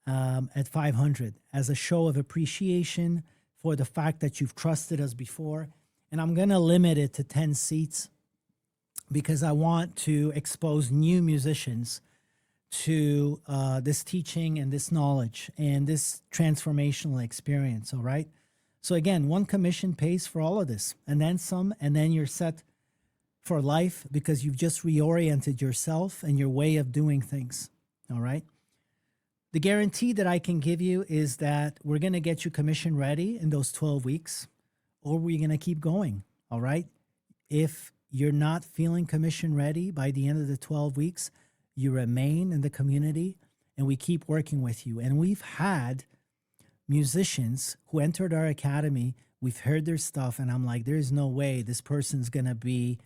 at $500 as a show of appreciation for the fact that you've trusted us before. And I'm going to limit it to 10 seats. because I want to expose new musicians to this teaching and this knowledge and this transformational experience. All right. So again, one commission pays for all of this and then some, and then you're set for life because you've just reoriented yourself and your way of doing things. All right. The guarantee that I can give you is that we're going to get you commission ready in those 12 weeks, or we're going to keep going. All right. If you're not feeling commission ready by the end of the 12 weeks, you remain in the community and we keep working with you. And we've had musicians who entered our academy. We've heard their stuff, and I'm like, there's no way this person's going to be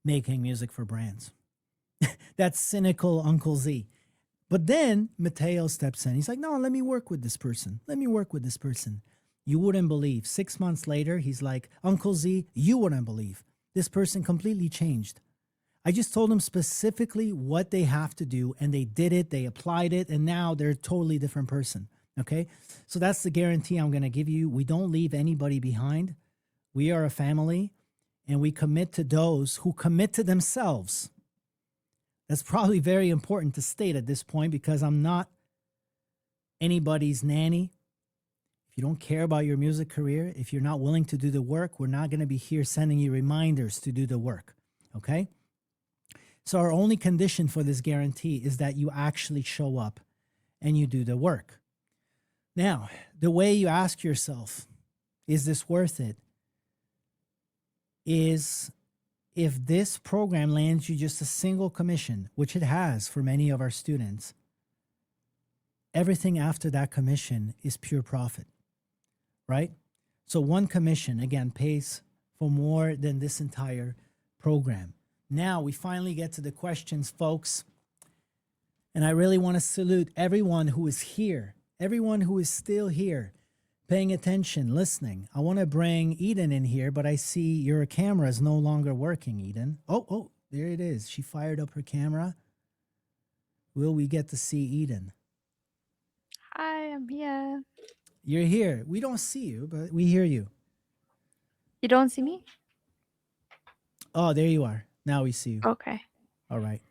making music for brands. That's cynical Uncle Z. But then Mateo steps in. He's like, no, let me work with this person. Let me work with this person. You wouldn't believe. 6 months later, he's like, Uncle Z, you wouldn't believe. This person completely changed. I just told them specifically what they have to do, and they did it. They applied it, and now they're a totally different person. Okay? So that's the guarantee I'm going to give you. We don't leave anybody behind. We are a family, and we commit to those who commit to themselves. That's probably very important to state at this point because I'm not anybody's nanny. If you don't care about your music career, if you're not willing to do the work, we're not going to be here sending you reminders to do the work. Okay? So our only condition for this guarantee is that you actually show up and you do the work. Now, the way you ask yourself, is this worth it? Is if this program lands you just a single commission, which it has for many of our students, everything after that commission is pure profit, right? So one commission, again, pays for more than this entire program. Now we finally get to the questions, folks. And I really want to salute everyone who is here, everyone who is still here, paying attention, listening. I want to bring Eden in here, but I see your camera is no longer working, Eden. Oh, there it is. She fired up her camera. Will we get to see Eden? Hi, I'm here. You're here. We don't see you, but we hear you. You don't see me? Oh, there you are. Now we see you. Okay. All right.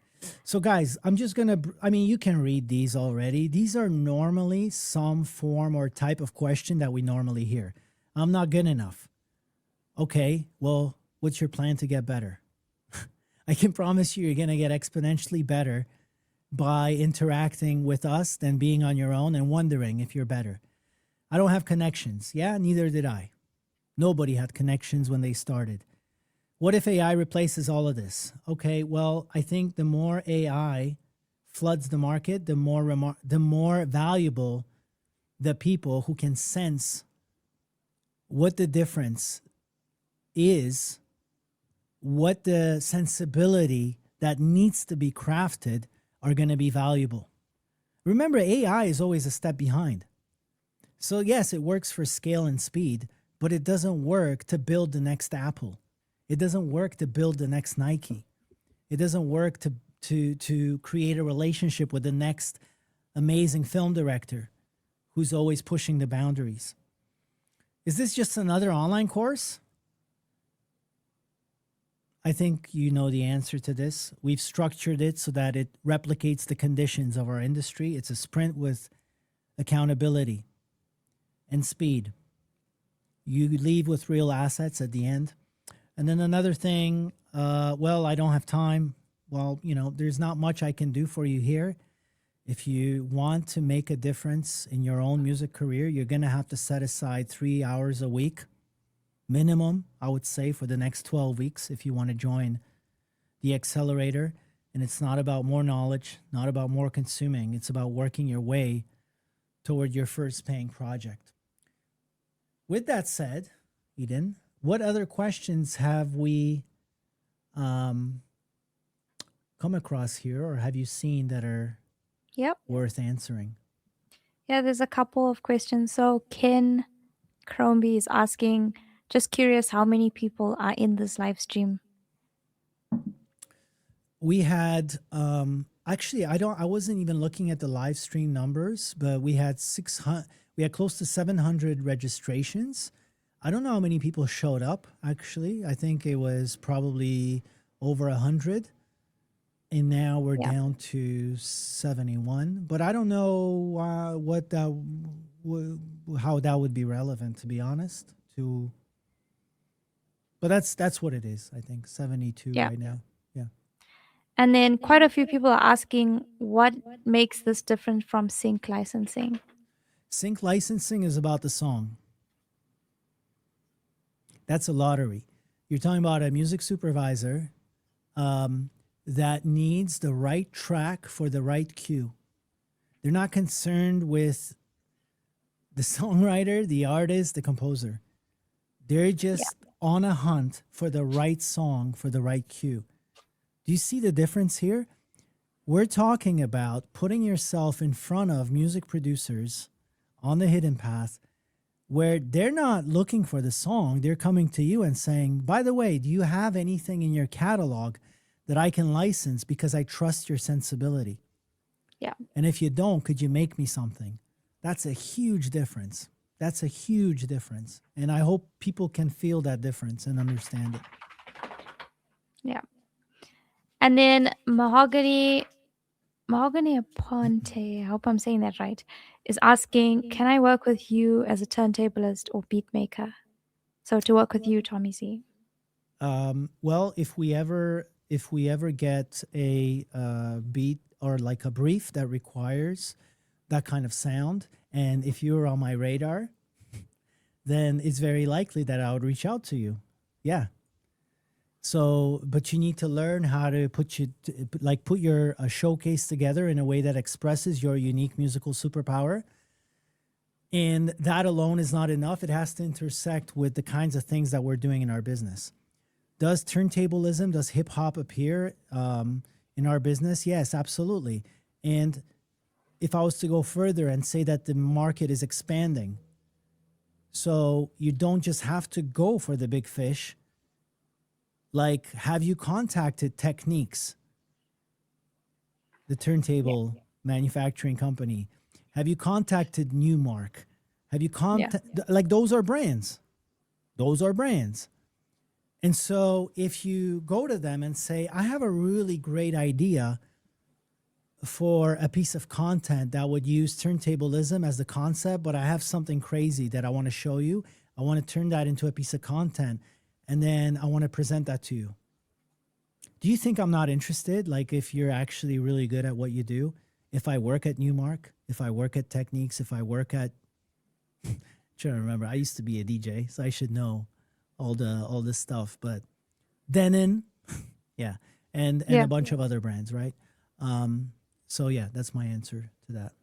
So guys, I'm just going to, you can read these already. These are normally some form or type of question that we normally hear. I'm not good enough. Okay, well, what's your plan to get better? I can promise you're going to get exponentially better by interacting with us than being on your own and wondering if you're better. I don't have connections. Yeah, neither did I. Nobody had connections when they started. What if AI replaces all of this? Okay, well, I think the more AI floods the market, the more valuable the people who can sense what the difference is, what the sensibility that needs to be crafted are going to be valuable. Remember, AI is always a step behind. So yes, it works for scale and speed, but it doesn't work to build the next Apple. It doesn't work to build the next Nike. It doesn't work to create a relationship with the next amazing film director who's always pushing the boundaries. Is this just another online course? I think you know the answer to this. We've structured it so that it replicates the conditions of our industry. It's a sprint with accountability and speed. You leave with real assets at the end. And then another thing, well, I don't have time. Well, there's not much I can do for you here. If you want to make a difference in your own music career, you're going to have to set aside 3 hours a week, minimum, I would say, for the next 12 weeks if you want to join the accelerator. And it's not about more knowledge, not about more consuming. It's about working your way toward your first paying project. With that said, Eden, what other questions have we come across here, or have you seen that are Yep. worth answering? Yeah, there's a couple of questions. So Ken Crombie is asking, just curious how many people are in this live stream? We had actually I wasn't even looking at the live stream numbers, but we had close to 700 registrations. I don't know how many people showed up, actually. I think it was probably over 100, and now we're Yeah. down to 71. But I don't know what that how that would be relevant, to be honest. But that's what it is. I think 72 Yeah. right now. Yeah. And then quite a few people are asking what makes this different from sync licensing. Sync licensing is about the song. That's a lottery. You're talking about a music supervisor that needs the right track for the right cue. They're not concerned with the songwriter, the artist, the composer. They're just on a hunt for the right song for the right cue. Do you see the difference here? We're talking about putting yourself in front of music producers on the hidden path where they're not looking for the song. They're coming to you and saying, by the way, do you have anything in your catalog that I can license because I trust your sensibility? Yeah. And if you don't, could you make me something? That's a huge difference. That's a huge difference. And I hope people can feel that difference and understand it. Yeah. And then Mahogany Aponte, I hope I'm saying that right, is asking, can I work with you as a turntablist or beat maker? So to work with you, Tommy Zee. Well, if we ever get a beat or like a brief that requires that kind of sound, and if you're on my radar, then it's very likely that I would reach out to you. Yeah. So, but you need to learn how to put your showcase together in a way that expresses your unique musical superpower. And that alone is not enough. It has to intersect with the kinds of things that we're doing in our business. Does turntablism, does hip hop appear in our business? Yes, absolutely. And if I was to go further and say that the market is expanding, so you don't just have to go for the big fish. Like, have you contacted Techniques, the turntable manufacturing company? Have you contacted Newmark? Have you like, those are brands. Those are brands. And so if you go to them and say, I have a really great idea for a piece of content that would use turntablism as the concept, but I have something crazy that I want to show you. I want to turn that into a piece of content, and then I want to present that to you. Do you think I'm not interested? Like, if you're actually really good at what you do, if I work at Newmark, if I work at Techniques, if I work at, I'm trying to remember, I used to be a DJ, so I should know all this stuff, but Denon, and a bunch of other brands, right? So yeah, that's my answer to that.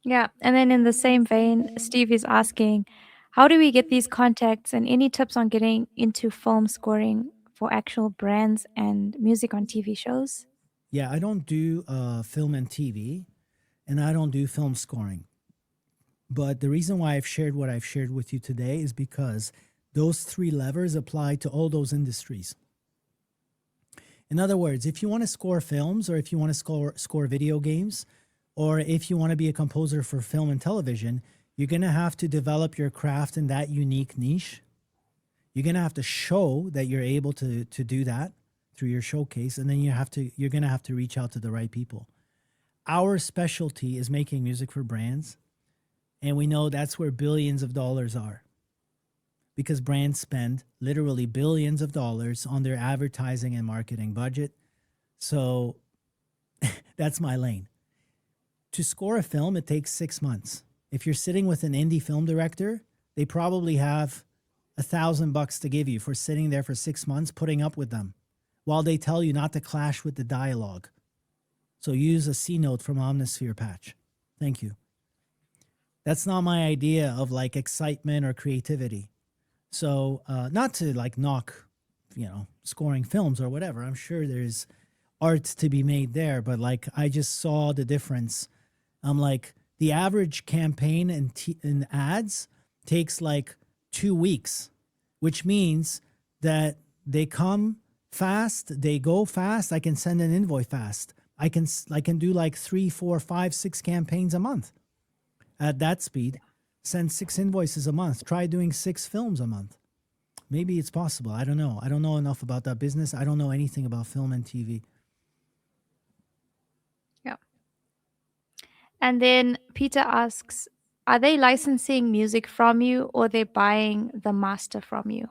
Yeah. And then in the same vein, Steve is asking, how do we get these contacts and any tips on getting into film scoring for actual brands and music on TV shows? Yeah, I don't do film and TV, and I don't do film scoring. But the reason why I've shared what I've shared with you today is because those three levers apply to all those industries. In other words, if you want to score films, or if you want to score video games, or if you want to be a composer for film and television, you're going to have to develop your craft in that unique niche. You're going to have to show that you're able to do that through your showcase, and then you're going to have to reach out to the right people. Our specialty is making music for brands, and we know that's where billions of dollars are, because brands spend literally billions of dollars on their advertising and marketing budget. So that's my lane. To score a film, it takes 6 months. If you're sitting with an indie film director, they probably have $1,000 to give you for sitting there for 6 months, putting up with them, while they tell you not to clash with the dialogue. So use a C note from Omnisphere patch. Thank you. That's not my idea of like excitement or creativity. So not to like knock, scoring films or whatever. I'm sure there's art to be made there, but like I just saw the difference. I'm like, the average campaign in ads takes like 2 weeks, which means that they come fast, they go fast. I can send an invoice fast. I can do like 3, 4, 5, 6 campaigns a month at that speed. Send 6 invoices a month. Try doing 6 films a month. Maybe it's possible. I don't know. I don't know enough about that business. I don't know anything about film and TV. Yeah. And then Peter asks, are they licensing music from you or they buying the master from you?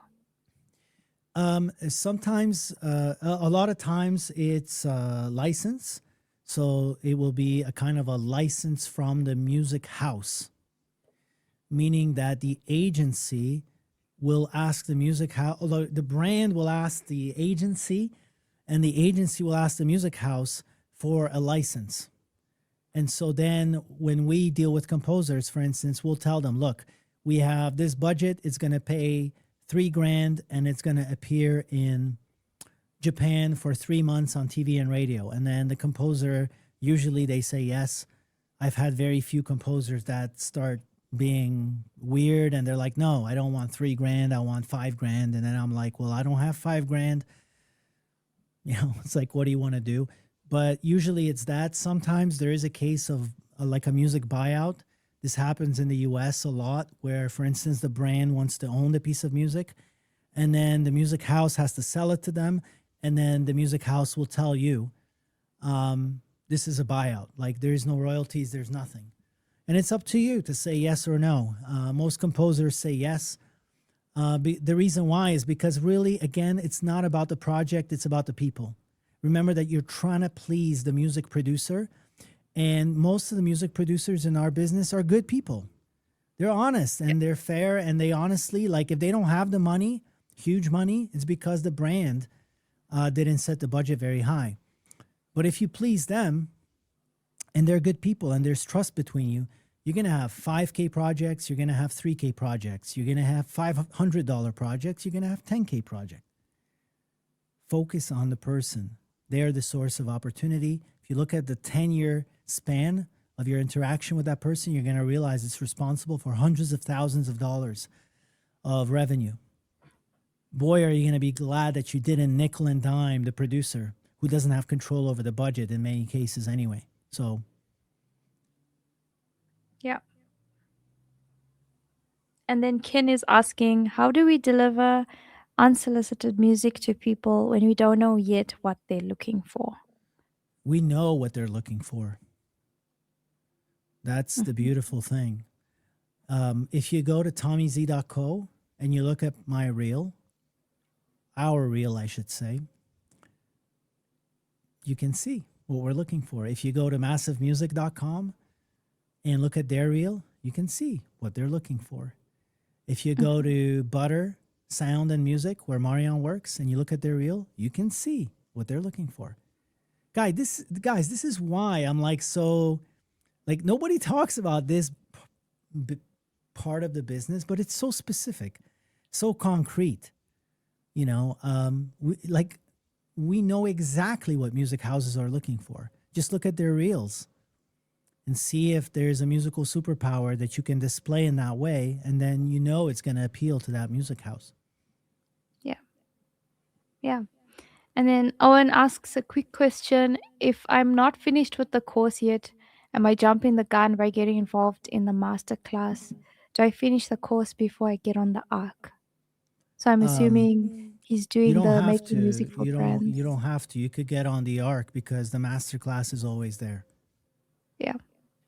Sometimes, a lot of times it's license. So it will be a kind of a license from the music house, meaning that the agency will ask the music house, although the brand will ask the agency, and the agency will ask the music house for a license. And so then when we deal with composers, for instance, we'll tell them, look, we have this budget, it's going to pay $3,000 and it's going to appear in Japan for 3 months on TV and radio. And then the composer, usually they say yes. I've had very few composers that start being weird and they're like, no, I don't want $3,000, I want $5,000. And then I'm like, well, I don't have $5,000. It's like, what do you want to do? But usually it's that. Sometimes there is a case of like a music buyout. This happens in the US a lot, where, for instance, the brand wants to own the piece of music, and then the music house has to sell it to them. And then the music house will tell you, this is a buyout. Like, there's no royalties, there's nothing. And it's up to you to say yes or no. Most composers say yes. The reason why is because really, again, it's not about the project, it's about the people. Remember that you're trying to please the music producer, and most of the music producers in our business are good people. They're honest and they're fair, and they honestly, like, if they don't have the money, huge money, it's because the brand didn't set the budget very high. But if you please them and they're good people and there's trust between you, you're going to have 5K projects, you're going to have 3K projects, you're going to have $500 projects, you're going to have 10K projects. Focus on the person. They're the source of opportunity. If you look at the 10-year span of your interaction with that person, you're going to realize it's responsible for hundreds of thousands of dollars of revenue. Boy, are you going to be glad that you didn't nickel and dime the producer, who doesn't have control over the budget in many cases anyway. So, Yeah. And then Ken is asking, how do we deliver unsolicited music to people when we don't know yet what they're looking for? we know what they're looking for. That's the beautiful thing. If you go to TommyZ.co and you look at my reel, our reel, I should say, you can see what we're looking for. If you go to massivemusic.com and look at their reel, you can see what they're looking for. If you go to Butter Sound and Music, where Marion works, and you look at their reel, you can see what they're looking for. Guys, this is why I'm like, so, like, nobody talks about this part of the business, but it's so specific, so concrete. We know exactly what music houses are looking for. Just look at their reels and see if there's a musical superpower that you can display in that way, and then you know it's going to appeal to that music house. Yeah. And then Owen asks a quick question. If I'm not finished with the course yet, am I jumping the gun by getting involved in the master class? Do I finish the course before I get on the arc? So I'm assuming he's You doing don't the have making to. music for brands. You don't have to. You could get on the arc because the master class is always there. Yeah.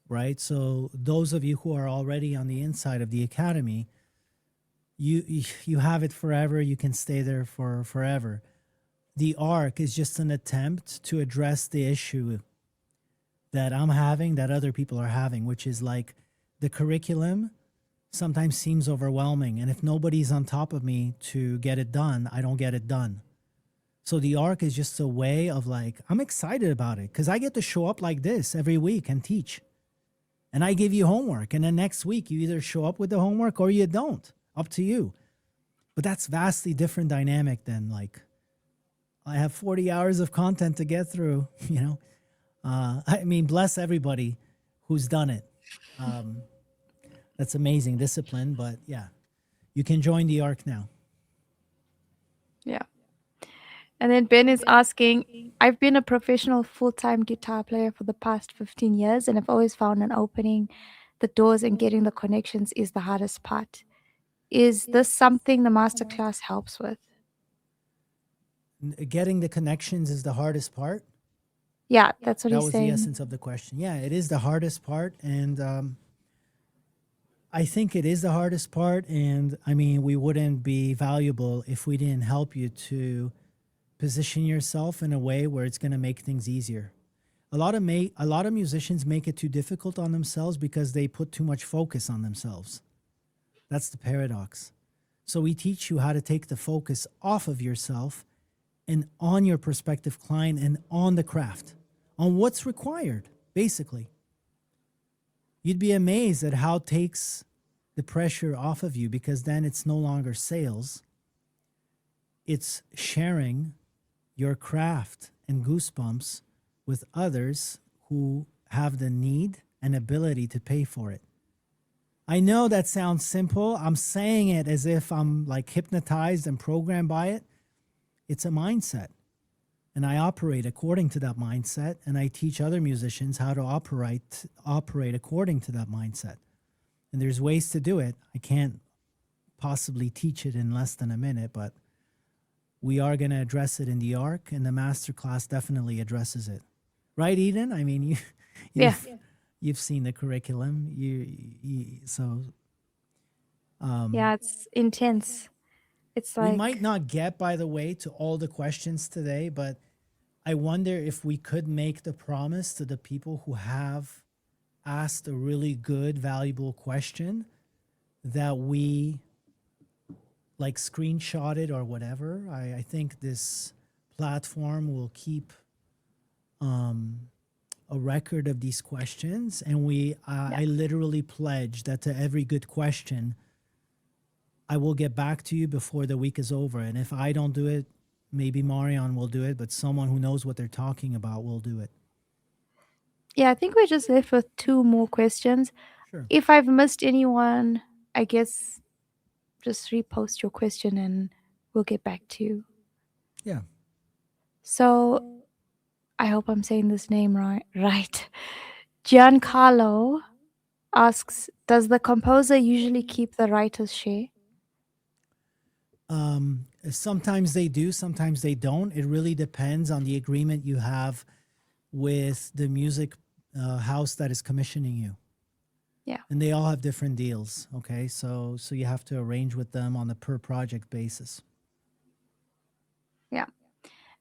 Right? So those of you who are already on the inside of the academy, you have it forever. You can stay there for forever. The arc is just an attempt to address the issue that I'm having, that other people are having, which is like the curriculum sometimes seems overwhelming. And if nobody's on top of me to get it done, I don't get it done. So the arc is just a way of like, I'm excited about it because I get to show up like this every week and teach. And I give you homework. And then next week, you either show up with the homework or you don't. Up to you. But that's vastly different dynamic than like, I have 40 hours of content to get through, I mean, bless everybody who's done it. That's amazing discipline, but yeah, you can join the arc now. Yeah. And then Ben is asking, I've been a professional full-time guitar player for the past 15 years, and I've always found an opening. The doors and getting the connections is the hardest part. Is this something the masterclass helps with? Getting the connections is the hardest part. Yeah, that's what That he's was the saying. essence of the question. Yeah, it is the hardest part. And I think it is the hardest part. And I mean, we wouldn't be valuable if we didn't help you to position yourself in a way where it's going to make things easier. A lot of musicians make it too difficult on themselves because they put too much focus on themselves. That's the paradox. So we teach you how to take the focus off of yourself and on your prospective client and on the craft, on what's required, basically. You'd be amazed at how it takes the pressure off of you, because then it's no longer sales. It's sharing your craft and goosebumps with others who have the need and ability to pay for it. I know that sounds simple. I'm saying it as if I'm like hypnotized and programmed by it. It's a mindset. And I operate according to that mindset, and I teach other musicians how to operate according to that mindset. And there's ways to do it. I can't possibly teach it in less than a minute, but we are going to address it in the ARC, and the masterclass definitely addresses it. Right, Eden? I mean, Yeah. you've seen the curriculum. Yeah, it's intense. It's We like, might not get, by the way, to all the questions today, but I wonder if we could make the promise to the people who have asked a really good, valuable question that we like screenshot it or whatever. I think this platform will keep a record of these questions, and I literally pledge that to every good question, I will get back to you before the week is over. And if I don't do it, maybe Marion will do it, but someone who knows what they're talking about will do it. yeah, I think we're just left with 2 more questions. Sure. If I've missed anyone, I guess just repost your question and we'll get back to you. Yeah. So I hope I'm saying this name right. Giancarlo asks, does the composer usually keep the writer's share? Sometimes they do, sometimes they don't. It really depends on the agreement you have with the music house that is commissioning you. Yeah. And they all have different deals. Okay. So you have to arrange with them on a per project basis. Yeah.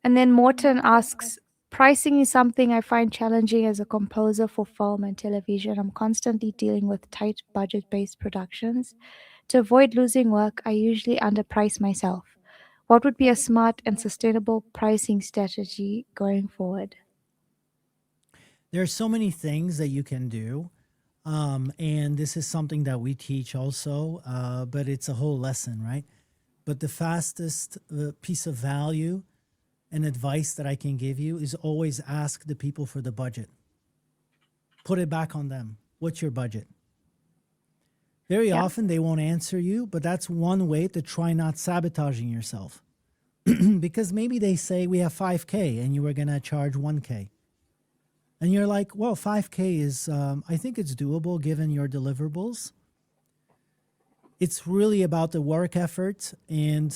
And then Morton asks, pricing is something I find challenging as a composer for film and television. I'm constantly dealing with tight budget-based productions. To avoid losing work, I usually underprice myself. What would be a smart and sustainable pricing strategy going forward? There are so many things that you can do. And this is something that we teach also, but it's a whole lesson, right? But the fastest piece of value and advice that I can give you is always ask the people for the budget. Put it back on them. What's your budget? Very often they won't answer you, but that's one way to try not sabotaging yourself. Because maybe they say we have 5K and you were going to charge 1K. And you're like, well, 5K is, I think it's doable given your deliverables. It's really about the work effort, and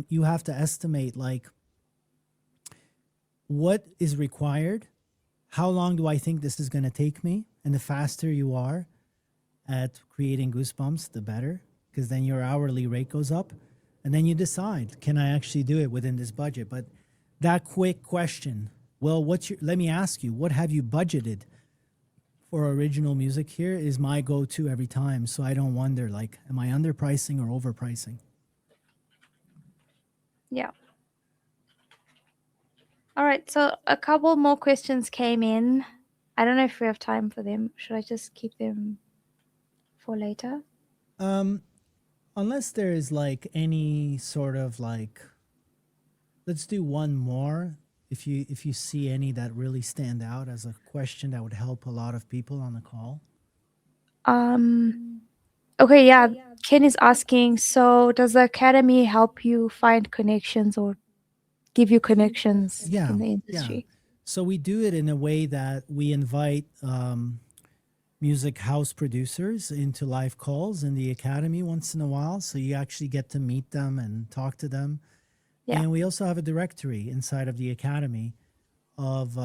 you have to estimate like what is required, how long do I think this is going to take me, and the faster you are at creating goosebumps, the better, because then your hourly rate goes up, and then you decide, can I actually do it within this budget? But that quick question, well, let me ask you, what have you budgeted for original music here, is my go-to every time. So I don't wonder, like, am I underpricing or overpricing? Yeah. All right. So a couple more questions came in. I don't know if we have time for them. Should I just keep them for later? Unless there is like any sort of like, let's do one more. If you see any that really stand out as a question that would help a lot of people on the call. Okay, yeah. Ken is asking, so does the academy help you find connections or give you connections in the industry? So we do it in a way that we invite music house producers into live calls in the academy once in a while. So you actually get to meet them and talk to them. Yeah. And we also have a directory inside of the academy of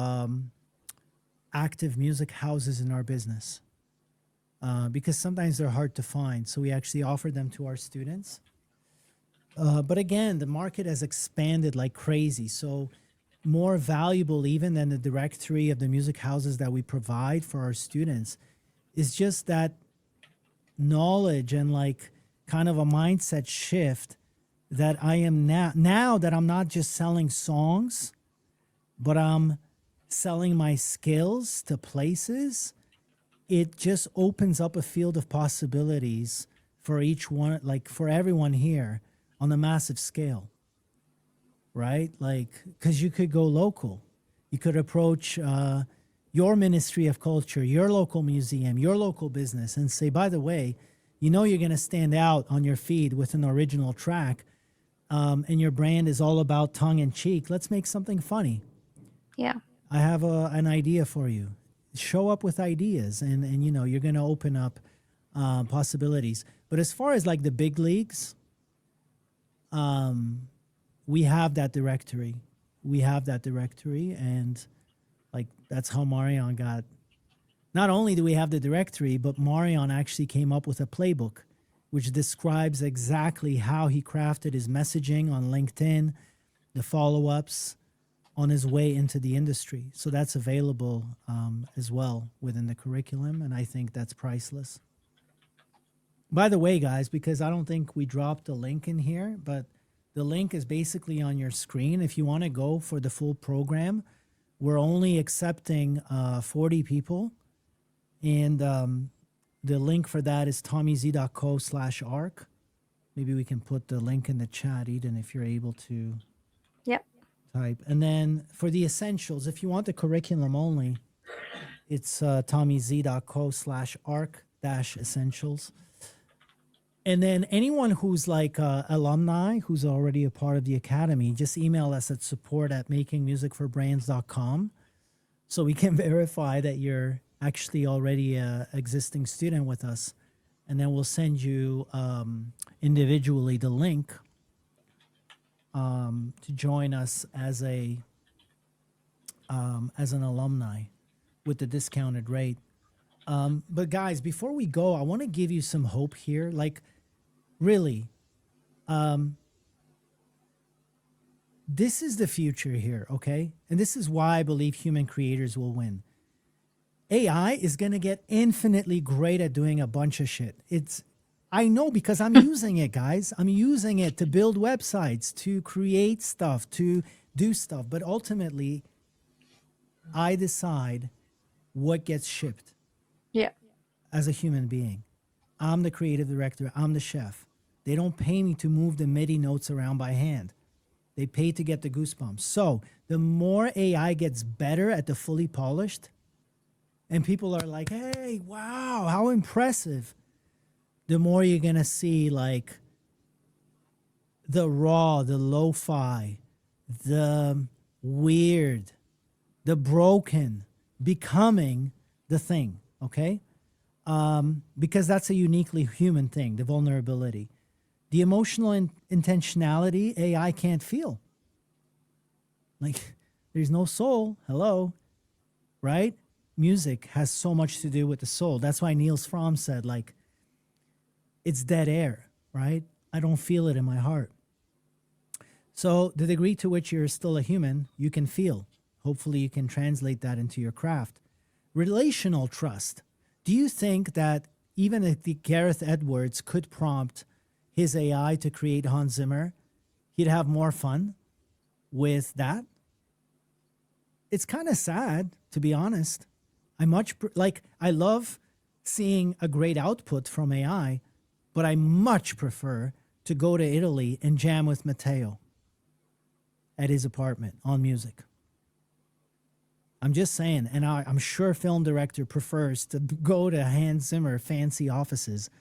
active music houses in our business because sometimes they're hard to find. So we actually offer them to our students. But again, the market has expanded like crazy. So more valuable even than the directory of the music houses that we provide for our students is just that knowledge and like kind of a mindset shift that I am now that I'm not just selling songs, but I'm selling my skills to places. It just opens up a field of possibilities for each one, like for everyone here on a massive scale, right? Like, because you could go local. You could approach your Ministry of Culture, your local museum, your local business, and say, by the way, you know you're going to stand out on your feed with an original track, and your brand is all about tongue in cheek. Let's make something funny. Yeah. I have an idea for you. Show up with ideas, and you know you're going to open up possibilities. But as far as like the big leagues, we have that directory. And like that's how Marion got. Not only do we have the directory, but Marion actually came up with a playbook which describes exactly how he crafted his messaging on LinkedIn, the follow-ups on his way into the industry. So that's available as well within the curriculum, and I think that's priceless. By the way, guys, because I don't think we dropped a link in here, but the link is basically on your screen. If you want to go for the full program, we're only accepting 40 people. And the link for that is tommyz.co/arc. Maybe we can put the link in the chat, Eden, if you're able to Yep. type. And then for the essentials, if you want the curriculum only, it's tommyz.co/arc-essentials. And then anyone who's like alumni, who's already a part of the academy, just email us at support@makingmusicforbrands.com so we can verify that you're actually already a existing student with us. And then we'll send you individually the link to join us as an alumni with the discounted rate. But guys, before we go, I want to give you some hope here. Like, really, this is the future here, okay? And this is why I believe human creators will win. AI is going to get infinitely great at doing a bunch of shit. I know because I'm using it, guys. I'm using it to build websites, to create stuff, to do stuff. But ultimately, I decide what gets shipped. Yeah. As a human being. I'm the creative director. I'm the chef. They don't pay me to move the MIDI notes around by hand. They pay to get the goosebumps. So the more AI gets better at the fully polished, and people are like, hey, wow, how impressive, the more you're going to see like the raw, the lo-fi, the weird, the broken becoming the thing, okay? Because that's a uniquely human thing, the vulnerability. The emotional intentionality AI can't feel. Like, there's no soul. Hello, right? Music has so much to do with the soul. That's why Niels Fromm said, like, it's dead air, right? I don't feel it in my heart. So the degree to which you're still a human, you can feel. Hopefully you can translate that into your craft. Relational trust. Do you think that even if the Gareth Edwards could prompt his AI to create Hans Zimmer, he'd have more fun with that? It's kind of sad, to be honest. I love seeing a great output from AI, but I much prefer to go to Italy and jam with Matteo at his apartment on music. I'm just saying, and I'm sure film director prefers to go to Hans Zimmer fancy offices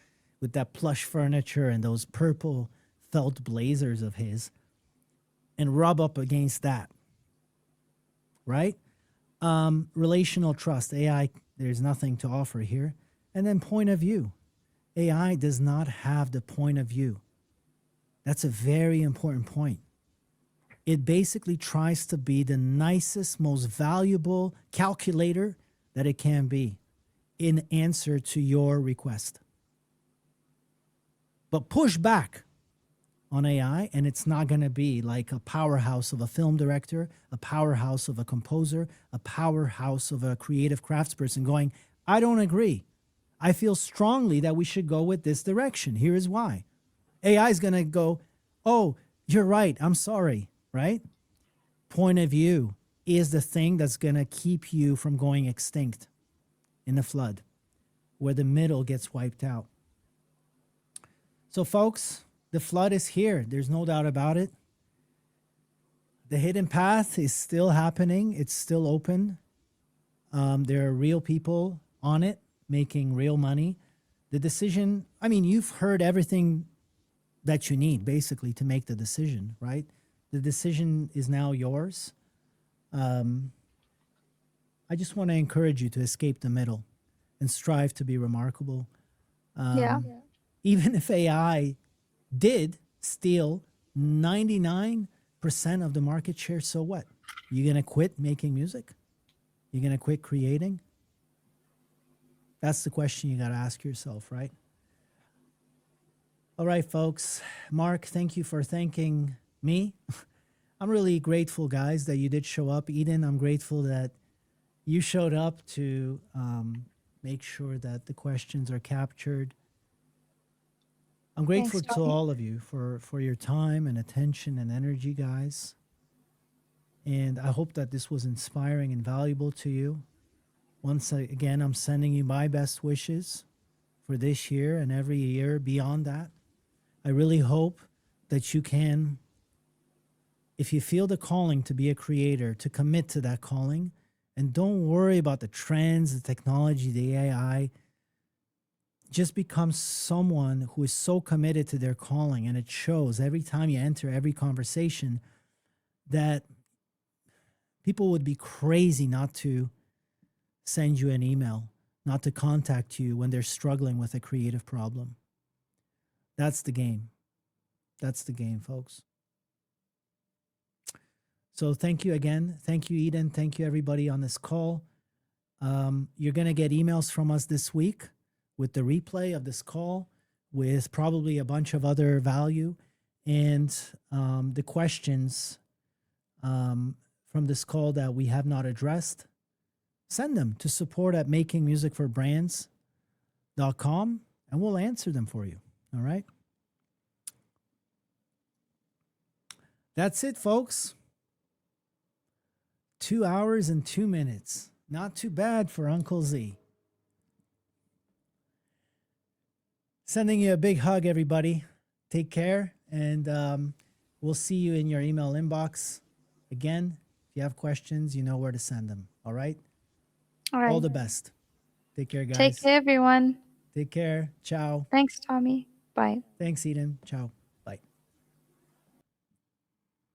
with that plush furniture and those purple felt blazers of his and rub up against that, right? Relational trust. AI There's nothing to offer here. And then point of view. AI does not have the point of view. That's a very important point. It basically tries to be the nicest, most valuable calculator that it can be in answer to your request. But push back on AI, and it's not going to be like a powerhouse of a film director, a powerhouse of a composer, a powerhouse of a creative craftsperson going, I don't agree. I feel strongly that we should go with this direction. Here is why. AI is going to go, oh, you're right. I'm sorry, right? Point of view is the thing that's going to keep you from going extinct in the flood, where the middle gets wiped out. So, folks, the flood is here. There's no doubt about it. The hidden path is still happening. It's still open. There are real people on it making real money. The decision, I mean, you've heard everything that you need basically to make the decision, right? The decision is now yours. I just want to encourage you to escape the middle and strive to be remarkable. Yeah. Even if AI did steal 99% of the market share, so what? You gonna quit making music? You gonna quit creating? That's the question you gotta ask yourself, right? All right, folks. Mark, thank you for thanking me. I'm really grateful, guys, that you did show up. Eden, I'm grateful that you showed up to make sure that the questions are captured. I'm grateful Thanks, to Tommy. all of you for your time and attention and energy, guys. And I hope that this was inspiring and valuable to you. Once again, I'm sending you my best wishes for this year and every year beyond that. I really hope that you can, if you feel the calling to be a creator, to commit to that calling. And don't worry about the trends, the technology, the AI. Just become someone who is so committed to their calling, and it shows every time you enter every conversation that people would be crazy not to send you an email, not to contact you when they're struggling with a creative problem. That's the game. That's the game, folks. So thank you again. Thank you, Eden. Thank you, everybody on this call. You're going to get emails from us this week with the replay of this call, with probably a bunch of other value, and the questions from this call that we have not addressed. Send them to support@makingmusicforbrands.com, and we'll answer them for you. All right? That's it, folks. 2 hours and 2 minutes. Not too bad for Uncle Z. Sending you a big hug, everybody. Take care, and we'll see you in your email inbox. Again, if you have questions, you know where to send them. All right? All right. All the best. Take care, guys. Take care, everyone. Take care. Ciao. Thanks, Tommy. Bye. Thanks, Eden. Ciao.